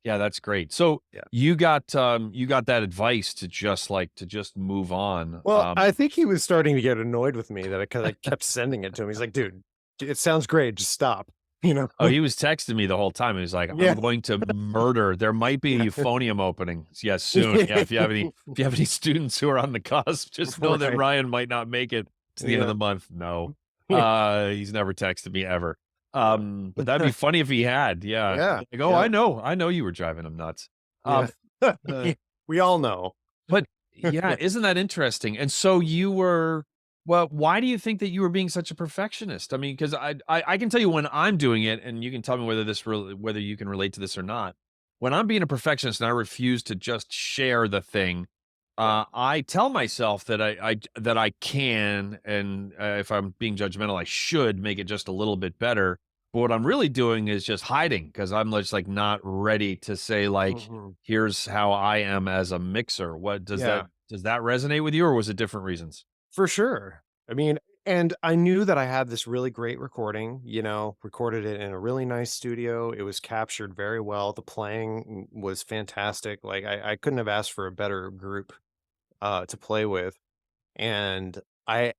Yeah, that's great. So yeah. you got that advice to just move on. Well, I think he was starting to get annoyed with me that I kept sending it to him. He's like, "Dude, it sounds great. Just stop." You know? Oh, he was texting me the whole time. He was like, "I'm Yeah. going to murder. There might be a Yeah. euphonium opening. Yeah, soon. Yeah, if you have any students who are on the cusp, just know that Right. Ryan might not make it to the end of Yeah. the month." No. Yeah. He's never texted me ever. Yeah. But that'd be funny if he had. Yeah. Yeah. Like, "Oh, Yeah. I know you were driving him nuts." Yeah. Um, uh We all know. But yeah, isn't that interesting? And so you were well, why do you think that you were being such a perfectionist? I mean, because I can tell you when I'm doing it, and you can tell me whether you can relate to this or not. When I'm being a perfectionist and I refuse to just share the thing, Yeah. I tell myself that I can, and if I'm being judgmental, I should make it just a little bit better. But what I'm really doing is just hiding because I'm just like not ready to say like, Mhm. here's how I am as a mixer. What Yeah. does that resonate with you, or was it different reasons? For sure. I mean, and I knew that I had this really great recording, recorded it in a really nice studio. It was captured very well. The playing was fantastic. Like, I couldn't have asked for a better group, to play with. And I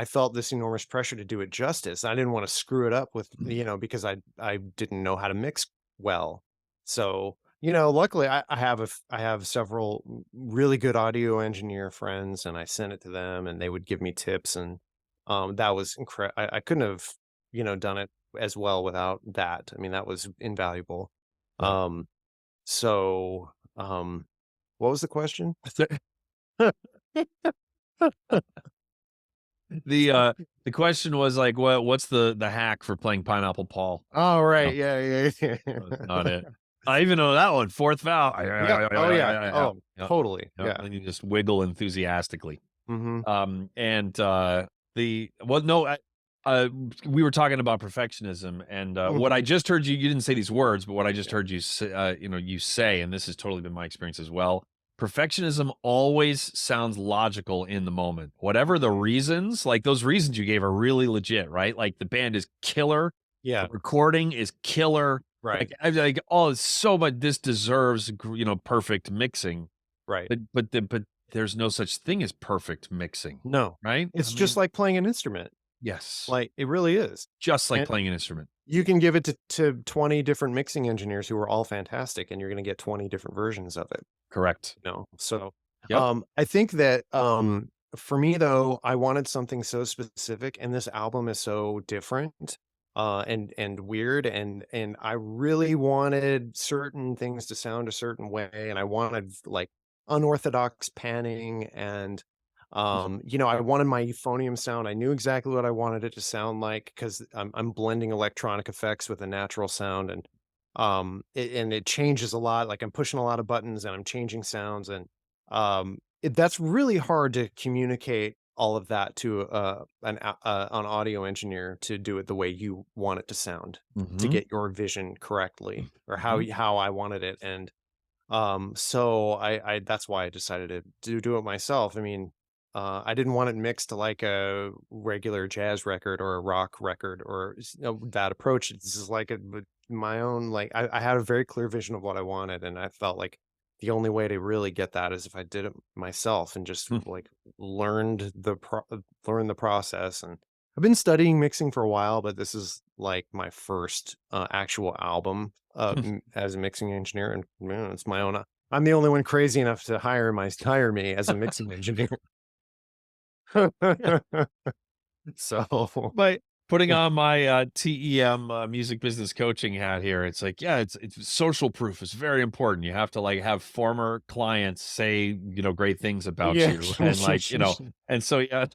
felt this enormous pressure to do it justice. I didn't want to screw it up with, because I didn't know how to mix well. So, luckily I have several really good audio engineer friends, and I sent it to them and they would give me tips, and that was incredible. I couldn't have, done it as well without that. I mean, that was invaluable. Yeah. Um so what was the question? The the question was like, what's the hack for playing Pineapple Paul? Oh, right. No, Yeah, yeah, that's yeah. not it. I even know that one. Fourth vowel. Yeah. Oh, yeah. Yeah, Oh, yeah, totally. yeah. Yeah. And you just wiggle enthusiastically. Mhm. And the well, no, uh, we were talking about perfectionism, and what I Mhm. just heard you didn't say these words, but what I just Yeah. heard you say, you say, and this has totally been my experience as well. Perfectionism always sounds logical in the moment. Whatever the Mhm. reasons, like those reasons you gave are really legit, right? Like the band is killer, the Yeah. recording is killer. Right. Like, oh, it's so much. This deserves, perfect mixing. Right. But there's no such thing as perfect mixing, No. right? I It's just mean, like playing an instrument. yes, Like, it really is. just like And playing an instrument. you can give it to 20 different mixing engineers who are all fantastic, and you're gonna get 20 different versions of it. Correct. So, Yep. I think that, for me, though, I wanted something so specific, and this album is so different, and weird, and I really wanted certain things to sound a certain way, and I wanted, like, unorthodox panning, and, I wanted my euphonium sound. I knew exactly what I wanted it to sound like, because I'm blending electronic effects with a natural sound, and it changes a lot. Like, I'm pushing a lot of buttons and I'm changing sounds, and that's really hard to communicate all of that to an audio engineer to do it the way you want it to sound, to Mhm. get your vision correctly, or Mhm. how I wanted it. And so I that's why I decided to do it myself. I mean, I didn't want it mixed to like a regular jazz record or a rock record, or that approach. This is like my own. Like, I had a very clear vision of what I wanted, and I felt like the only way to really get that is if I did it myself and just like learned the process. And I've been studying mixing for a while, but this is like my first actual album as a mixing engineer, and it's my own. I'm the only one crazy enough to hire me as a mixing engineer. So, By putting on my, TEM, music business coaching hat here, it's like, yeah, it's social proof is very important. You have to, like, have former clients say, great things about yeah, you, and, like, and so, yeah,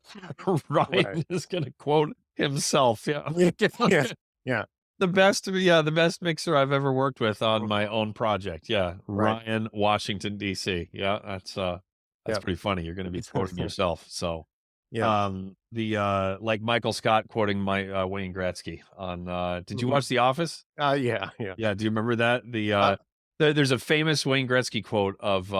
right, Ryan is gonna quote himself, yeah. yeah, yeah, yeah, The best mixer I've ever worked with on mm, my own project, yeah, right, Ryan, Washington, DC. Yeah, that's yeah, pretty funny. You're gonna be quoting yourself, so yeah, like Michael Scott quoting Wayne Gretzky on, did you mhm, watch The Office? yeah, yeah. Yeah, do you remember that? Uh, There's a famous Wayne Gretzky quote of,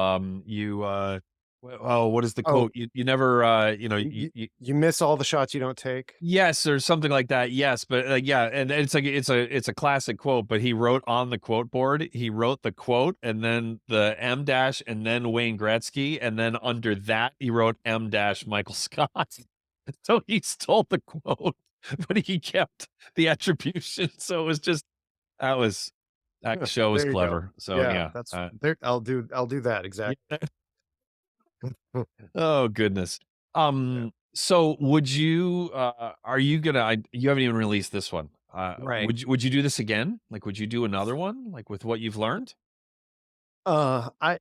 what is the oh, quote? You never, you miss all the shots you don't take. yes, or something like that. Yes, but yeah, and it's like it's a classic quote. But he wrote on the quote board, he wrote the quote, and then the M dash, and then Wayne Gretzky, and then under that he wrote M dash Michael Scott. So he stole the quote, but he kept the attribution. So it was just that was that show was There you go. clever. So Yeah, yeah, that's there. I'll do that exactly. yeah. Oh goodness. So would you are you gonna you haven't even released this one. Right. Would you do this again? Like would you do another one like with what you've learned? I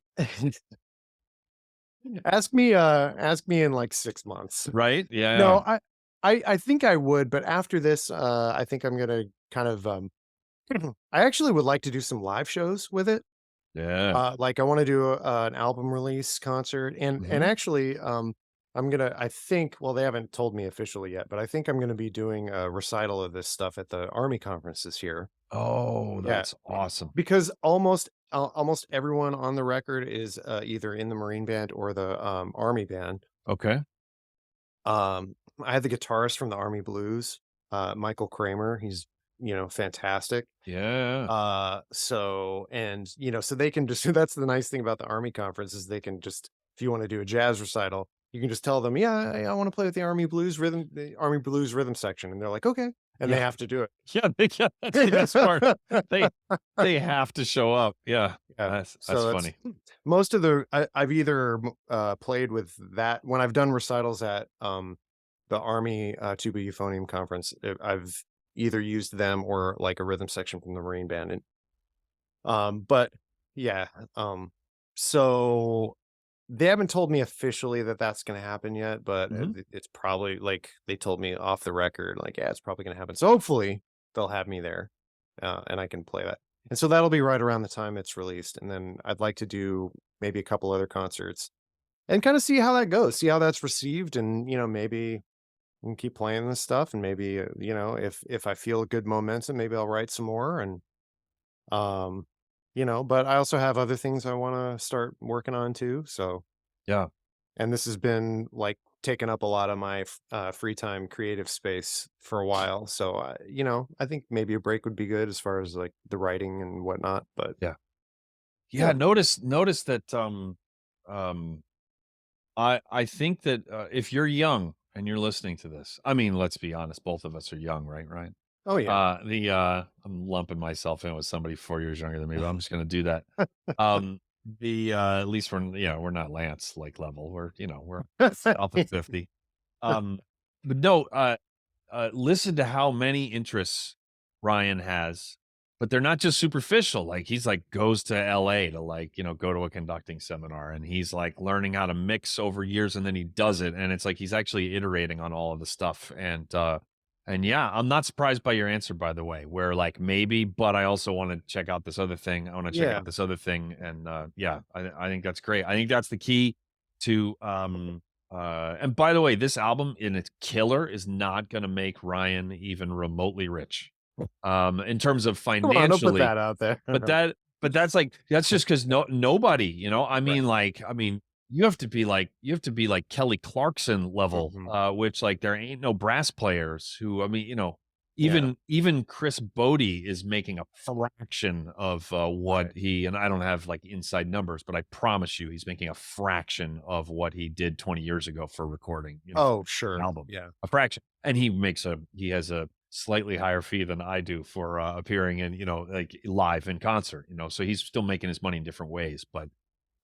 ask me in like 6 months. Right? No, Yeah. I think I would, but after this, I think I'm gonna kind of, I actually would like to do some live shows with it. Yeah. Like, I wanna do an album release concert, and Mhm. actually, I think, well, they haven't told me officially yet, but I think I'm gonna be doing a recital of this stuff at the Army conference this year. Oh, Yeah, that's awesome. because almost everyone on the record is, either in the Marine band or the, Army band. Okay. I had the guitarist from the Army Blues, Michael Kramer. He's, fantastic. Yeah. So they can just that's the nice thing about the Army conference is they can just, if you wanna do a jazz recital, You can just tell them, "Yeah, I wanna play with the Army Blues rhythm section," and they're like, "Okay," and they Yeah. have to do Yeah, yeah, that's the best part. They they have to show up. Yeah. Yeah, That's so that's funny. most of I've either played with that when I've done recitals at the Army tuba euphonium conference. I've either used them or like a rhythm section from the Marine Band, and but yeah, so they haven't told me officially that that's going to happen yet, but Mhm. it's probably like they told me off the record, like, yeah, it's probably going to happen. So hopefully they'll have me there, and I can play that. And so that'll be right around the time it's released. And then I'd like to do maybe a couple other concerts and kind of see how that goes, see how that's received, and maybe we can keep playing this stuff, and maybe if I feel good momentum, maybe I'll write some more, and um, but I also have other things I want to start working on too. So Yeah. and this has been, like, taking up a lot of my free time creative space for a while, so, I think maybe a break would be good as far as, like, the writing and whatnot, but Yeah. Yeah, yeah. notice that, um, I think that, if you're young and you're listening to this, I mean, let's be honest, both of us are young, right, Ryan? Oh, yeah. I'm lumping myself in with somebody 4 years younger than me, but I'm just gonna do that. At least we're not Lance, like, level. We're south of 50. Um, but no, listen to how many interests Ryan has, but they're not just superficial. Like he's like goes to LA to go to a conducting seminar and he's like learning how to mix over years and then he does it. And it's like he's actually iterating on all of the stuff. And yeah, I'm not surprised by your answer, by the way, where like maybe, but I also want to check out this other thing. I want to check Yeah. out this other thing. And yeah, I think that's great. I think that's the key to and by the way, this album in its killer is not gonna make Ryan even remotely rich, in terms of Come on, don't put financially, that out there. but that's just because nobody, I Right. mean, you have to be like Kelly Clarkson level, Mhm. which like there ain't no brass players who, I mean, Yeah. even Chris Bodie is making a fraction of what Right. he, and I don't have like inside numbers, but I promise you he's making a fraction of what he did 20 years ago for recording, Oh, an sure. album, Yeah. a fraction. And he has a slightly higher fee than I do for appearing in, like live in concert, so he's still making his money in different ways,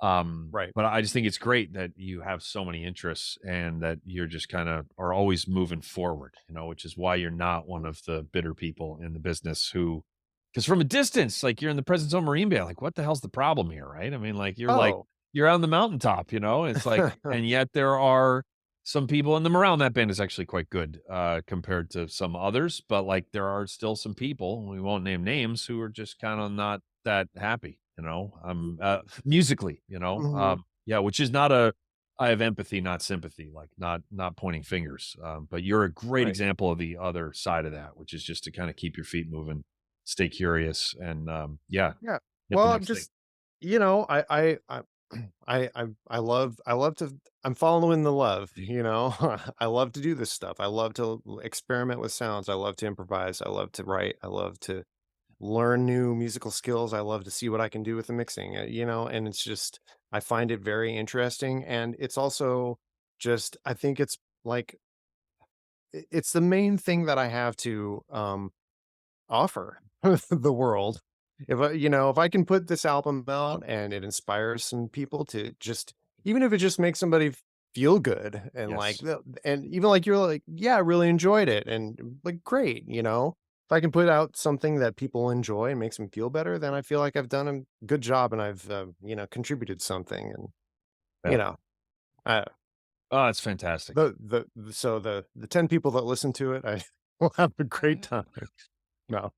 Right. but I just think it's great that you have so many interests and that you're just kind of are always moving forward, which is why you're not one of the bitter people in the business who, because from a distance, like you're in the President's Own Marine Band, like what the hell's the problem here, right? I mean, Oh. you're on the mountaintop, it's like, and yet there are some people, and the morale in that band is actually quite good compared to some others, but like there are still some people, we won't name names, who are just kind of not that happy, musically, Mhm. yeah, which is I have empathy, not sympathy, like not pointing fingers. But you're a great Right. example of the other side of that, which is just to kind of keep your feet moving, stay curious, and yeah, Yeah. get the Well, I'm next thing. just I love to I'm following the love. I love to do this stuff. I love to experiment with sounds. I love to improvise. I love to write. I love to learn new musical skills. I love to see what I can do with the mixing, and it's just I find it very interesting, and it's also just I think it's like it's the main thing that I have to offer the world. If I can put this album out and it inspires some people to just even if it just makes somebody feel good and like Yes, and even like you're like, yeah, I really enjoyed it and like great. If I can put out something that people enjoy and makes them feel better, then I feel like I've done a good job and I've contributed something and yeah. you know, uh, Oh, it's fantastic. so the 10 people that listen to it, I will have a great time. No.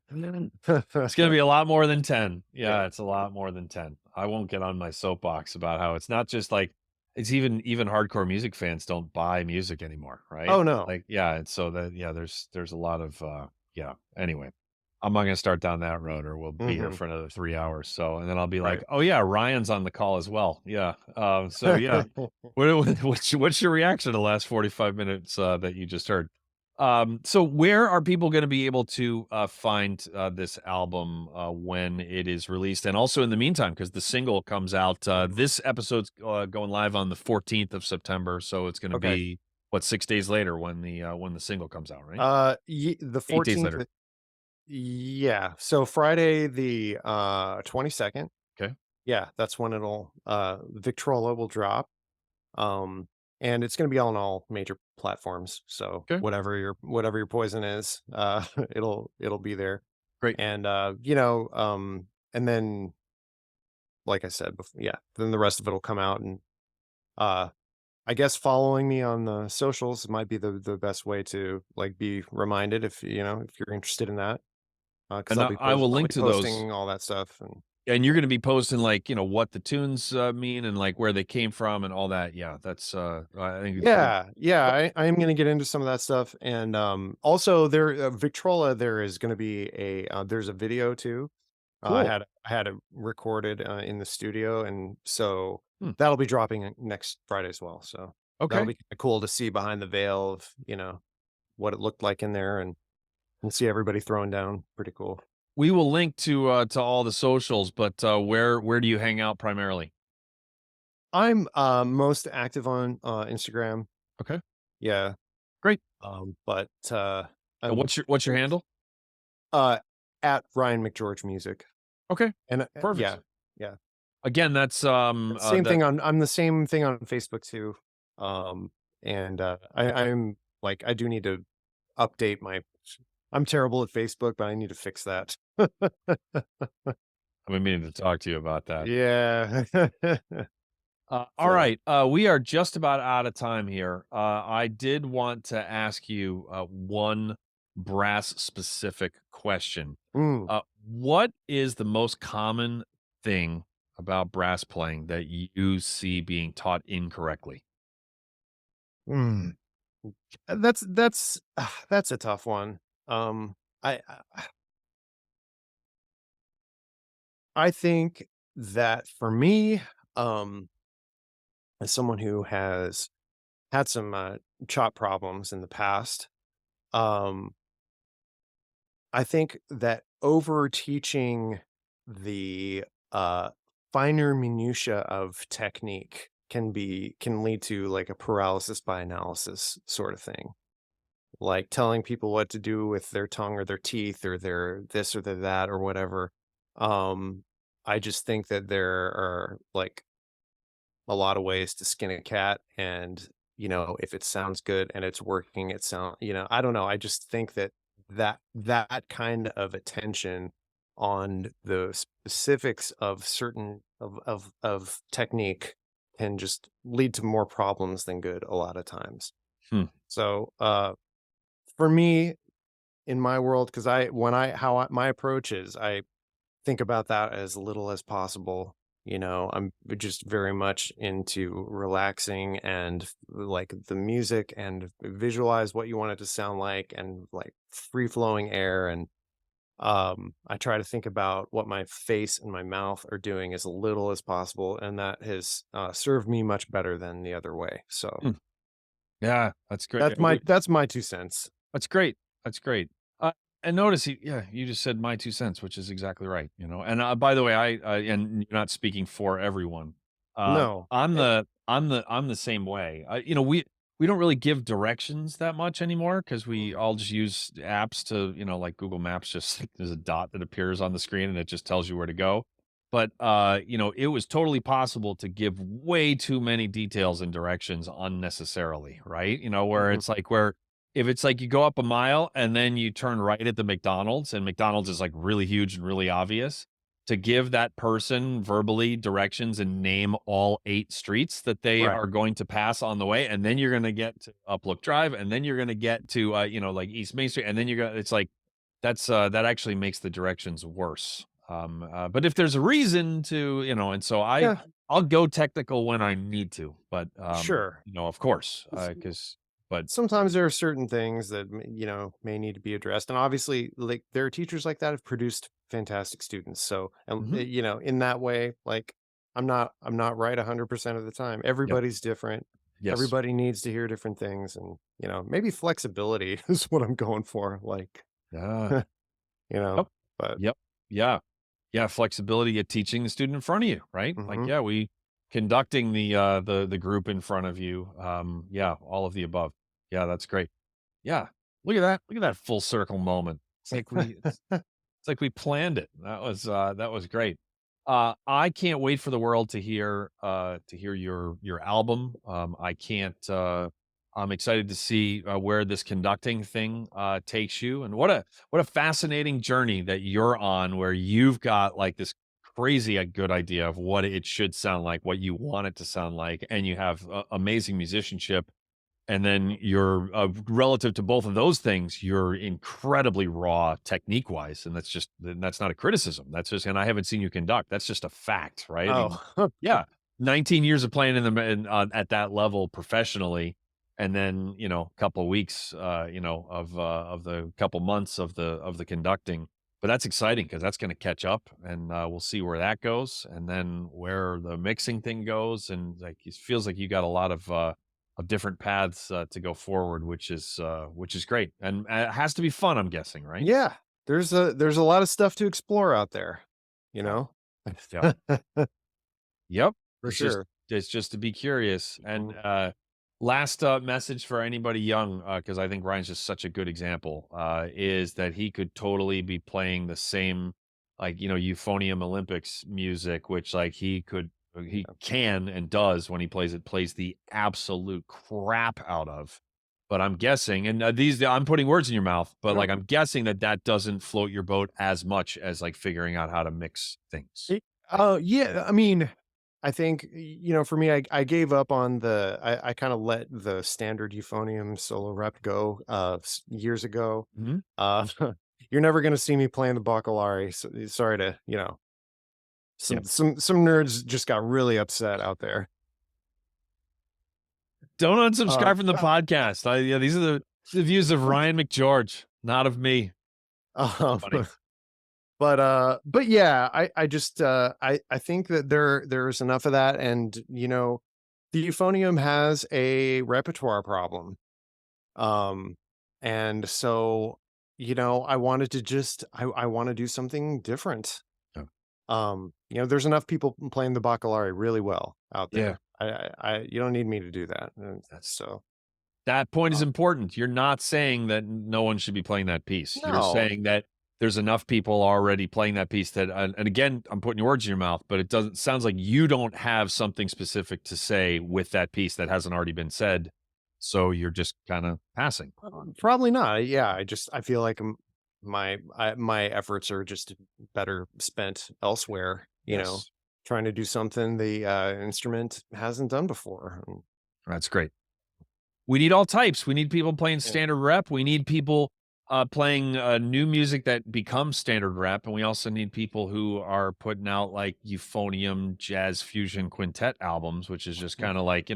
It's gonna be a lot more than 10. Yeah. Yeah, it's a lot more than 10. I won't get on my soapbox about how it's not just like it's even hardcore music fans don't buy music anymore, right? Oh, no. Like, yeah, and so that yeah, there's a lot of yeah. Anyway, I'm not gonna start down that road or we'll be here Mhm. for another 3 hours. So and then I'll be like, Right. oh yeah, Ryan's on the call as well. Yeah. So yeah. What's your reaction to the last 45 minutes that you just heard? So where are people gonna be able to, find, this album, when it is released? And also in the meantime, because the single comes out, this episode's, going live on the 14th of September, so it's gonna Okay. be, what, 6 days later when the single comes out, right? The 8 days 14th. later. Yeah. So Friday the 22nd. Okay. Yeah, that's when it'll Victrola will drop. Um and it's going to be on all major platforms. So Okay. whatever your poison is, it'll be there. Great. And and then like I said before, yeah, then the rest of it'll come out. And uh I guess following me on the socials might be the best way to like be reminded if if you're interested in that. Because And I will I'll link be to those, posting all that stuff. And and you're gonna be posting, like, what the tunes, mean and, like, where they came from and all that. Yeah, that's, I think it's gonna. yeah, yeah, I am gonna get into some of that stuff. And also there Victrola, there is gonna be there's a video too. Cool. I had it recorded in the studio, and so Hmm, that'll be dropping next Friday as well. So that'll okay. be kinda cool to see behind the veil of what it looked like in there, and see everybody throwing down. Pretty cool. We will link to all the socials, but, where do you hang out primarily? I'm most active on Instagram. Okay, Yeah. great. But And I'm what's your handle? uh at Ryan McGeorge Music. Okay, And perfect. yeah, yeah. Again, that's, Same that thing on I'm the same thing on Facebook too. Um and I'm like I do need to update my I'm terrible at Facebook, but I need to fix that. I've been meaning to talk to you about that. Yeah. All So, right, we are just about out of time here. I did want to ask you, one brass-specific question. mm, What is the most common thing about brass playing that you see being taught incorrectly? mm. That's a tough one. I I think that for me, um, as someone who has had some chop problems in the past, um, I think that over teaching the finer minutia of technique can lead to like a paralysis by analysis sort of thing. Like telling people what to do with their tongue or their teeth or their this or their that or whatever. Um, I just think that there are like a lot of ways to skin a cat. And if it sounds good and it's working, I don't know, I just think that that kind of attention on the specifics of certain of technique can just lead to more problems than good a lot of times. Hmm. So for me, in my world, because I when I how I, my approach is, I think about that as little as possible. I'm just very much into relaxing and like the music and visualize what you want it to sound like and like free flowing air. And I try to think about what my face and my mouth are doing as little as possible. And that has served me much better than the other way. So Hmm. Yeah, that's great. Yeah, that's my 2 cents. that's great. That's great. Uh, and notice, you just said my 2 cents, which is exactly right. And by the way, and you're not speaking for everyone. No. I'm the same way. We don't really give directions that much anymore because we all just use apps to, like Google Maps. Just there's a dot that appears on the screen and it just tells you where to go. But it was totally possible to give way too many details and directions unnecessarily, right? Where Mhm. it's like where if it's like you go up a mile and then you turn right at the McDonald's, and McDonald's is like really huge and really obvious, to give that person verbally directions and name all 8 streets that they Right. are going to pass on the way, and then you're gonna get to Uplook Drive, and then you're gonna get to, like East Main Street, and then you're gonna it's like that actually makes the directions worse. But if there's a reason to, and so Yeah. I'll go technical when I need to, but, Sure. of course, because but Sometimes there are certain things that may need to be addressed, and obviously like there are teachers like that have produced fantastic students. So and Mhm. in that way, like I'm not right 100% of the time. Yep. Everybody's different. Yes. everybody needs to hear different things, and, maybe flexibility is what I'm going for, like, Yeah. you know, Yep. but Yep. Yeah. Yeah, flexibility at teaching the student in front of you, right? Like, mhm. yeah, we conducting the group in front of you. Yeah, all of the above. Yeah, that's great. Yeah. Look at that. Look at that full circle moment. It's like we planned it. That was great. I can't wait for the world to hear your album. I can't I'm excited to see where this conducting thing takes you, and what a fascinating journey that you're on, where you've got like this crazy good idea of what it should sound like, what you want it to sound like, and you have amazing musicianship, and then you're relative to both of those things, you're incredibly raw technique wise. And that's not a criticism. That's just, and I haven't seen you conduct. That's just a fact, right? I mean, Oh, yeah, 19 years of playing at that level professionally. And then, a couple of weeks, of the couple months of the conducting, but that's exciting because that's going to catch up, and we'll see where that goes, and then where the mixing thing goes. And like, it feels like you got a lot of different paths to go forward, which is great, and it has to be fun. I'm guessing, right? yeah, there's a lot of stuff to explore out there, you Yeah, know? yeah, yep. For sure. It's just to be curious. And Mhm. last message for anybody young, because I think Ryan's just such a good example, is that he could totally be playing the same, like, euphonium Olympics music, which like he can and does when he plays the absolute crap out of. But I'm guessing, and I'm putting words in your mouth, but No. like, I'm guessing that doesn't float your boat as much as like figuring out how to mix things, Y right? yeah, I mean, I think, for me, I gave up on I kinda let the standard euphonium solo rep go, years ago. Mhm. Uh, you're never gonna see me playing the baccalaureate, sorry to, Yeah. some nerds just got really upset out there. Don't Um, unsubscribe from the podcast. Yeah, these are the views of Ryan McGeorge, not of me. um, Funny. but yeah, I just, I think that there's enough of that, and, the euphonium has a repertoire problem. Um, and so, I wanted to just I wanna do something different. Yeah. There's enough people playing the baccalaureate really well out Yeah. there. You don't need me to do that, That's so, that point is uh important. You're not saying that no one should be playing that piece. You're no, saying that there's enough people already playing that piece that, and again, I'm putting your words in your mouth, but it doesn't sounds like you don't have something specific to say with that piece that hasn't already been said. So you're just kind of passing. probably not. Yeah, I feel like, my efforts are just better spent elsewhere, Yes. trying to do something the, instrument hasn't done before, That's great. We need all types. We need people playing yeah. standard rep. We need people playing new music that becomes standard rep, and we also need people who are putting out like euphonium jazz fusion quintet albums, which is just kind of like,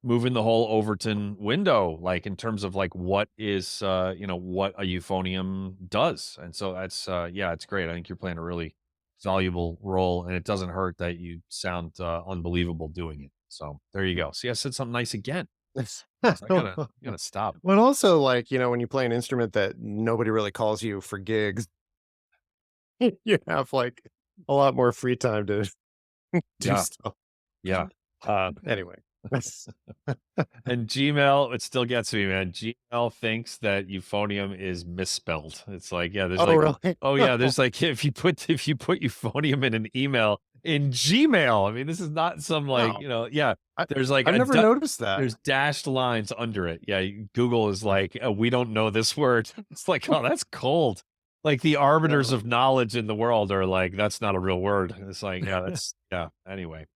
moving the whole Overton window, like in terms of like what is what a euphonium does. And so that's yeah, it's great. I think you're playing a really valuable role, and it doesn't hurt that you sound unbelievable doing it. So there you go. See, I said something nice again. So I gotta stop. But also, like, when you play an instrument that nobody really calls you for gigs, you have, like, a lot more free time to do Yeah, stuff. yeah. Anyway. And Gmail, it still gets me, man. Gmail thinks that euphonium is misspelled. It's like, yeah, there's Oh, like, really? oh yeah, there's like, if you put euphonium in an email in Gmail, I mean, this is not some like, No. yeah, I there's like I've never noticed that. there's dashed lines under it. Yeah, Google is like, we don't know this word. It's like, oh, that's cold. Like the arbiters No. of knowledge in the world are like, that's not a real word. It's like, yeah, that's yeah. Anyway,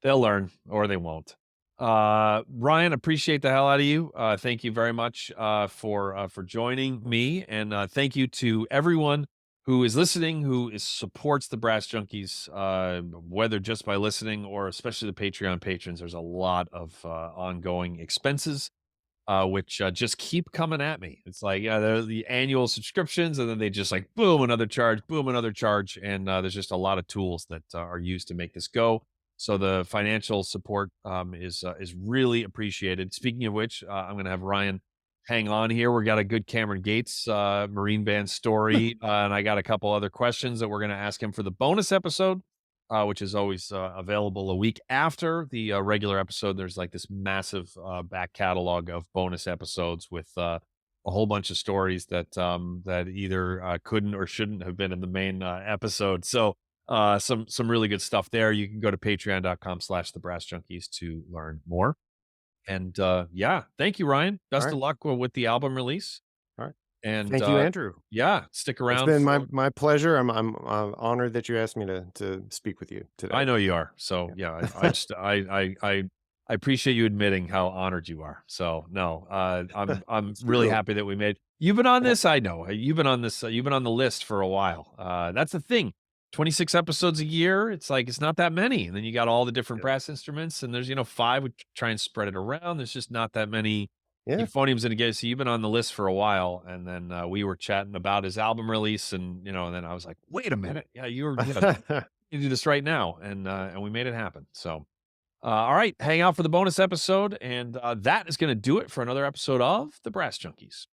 they'll learn or they won't. Ryan, appreciate the hell out of you. Thank you very much for joining me, and thank you to everyone who is listening, supports the Brass Junkies, whether just by listening or especially the Patreon patrons. There's a lot of ongoing expenses which just keep coming at me. It's like, yeah, they're the annual subscriptions, and then they just like boom, another charge, and there's just a lot of tools that are used to make this go. So the financial support is really appreciated. Speaking of which, I'm going to have Ryan hang on here. We got a good Cameron Gates Marine Band story, and I got a couple other questions that we're going to ask him for the bonus episode, which is always available a week after the regular episode. There's like this massive back catalog of bonus episodes with a whole bunch of stories that that either couldn't or shouldn't have been in the main episode. So some really good stuff there. You can go to patreon.com/the Brass Junkies to learn more. And yeah, thank you, Ryan. All Best right. of luck with the album release. All right. And Thank you, Andrew. yeah, stick It's around been my for. my pleasure. I'm honored that you asked me to speak with you today. I know you are. So yeah, I just I appreciate you admitting how honored you are. So no, I'm It's really true. happy that we made. You've been on Yeah. this. I know you've been on this. You've been on the list for a while. That's the thing. 26 episodes a year. It's like it's not that many. And then you got all the different Yeah. brass instruments, and there's five. We try and spread it around. There's just not that many Yeah. euphoniums in a game. So you've been on the list for a while, and then we were chatting about his album release, and and then I was like, wait a minute, yeah, you do this right now, and we made it happen. So, all right, hang out for the bonus episode, and that is going to do it for another episode of the Brass Junkies.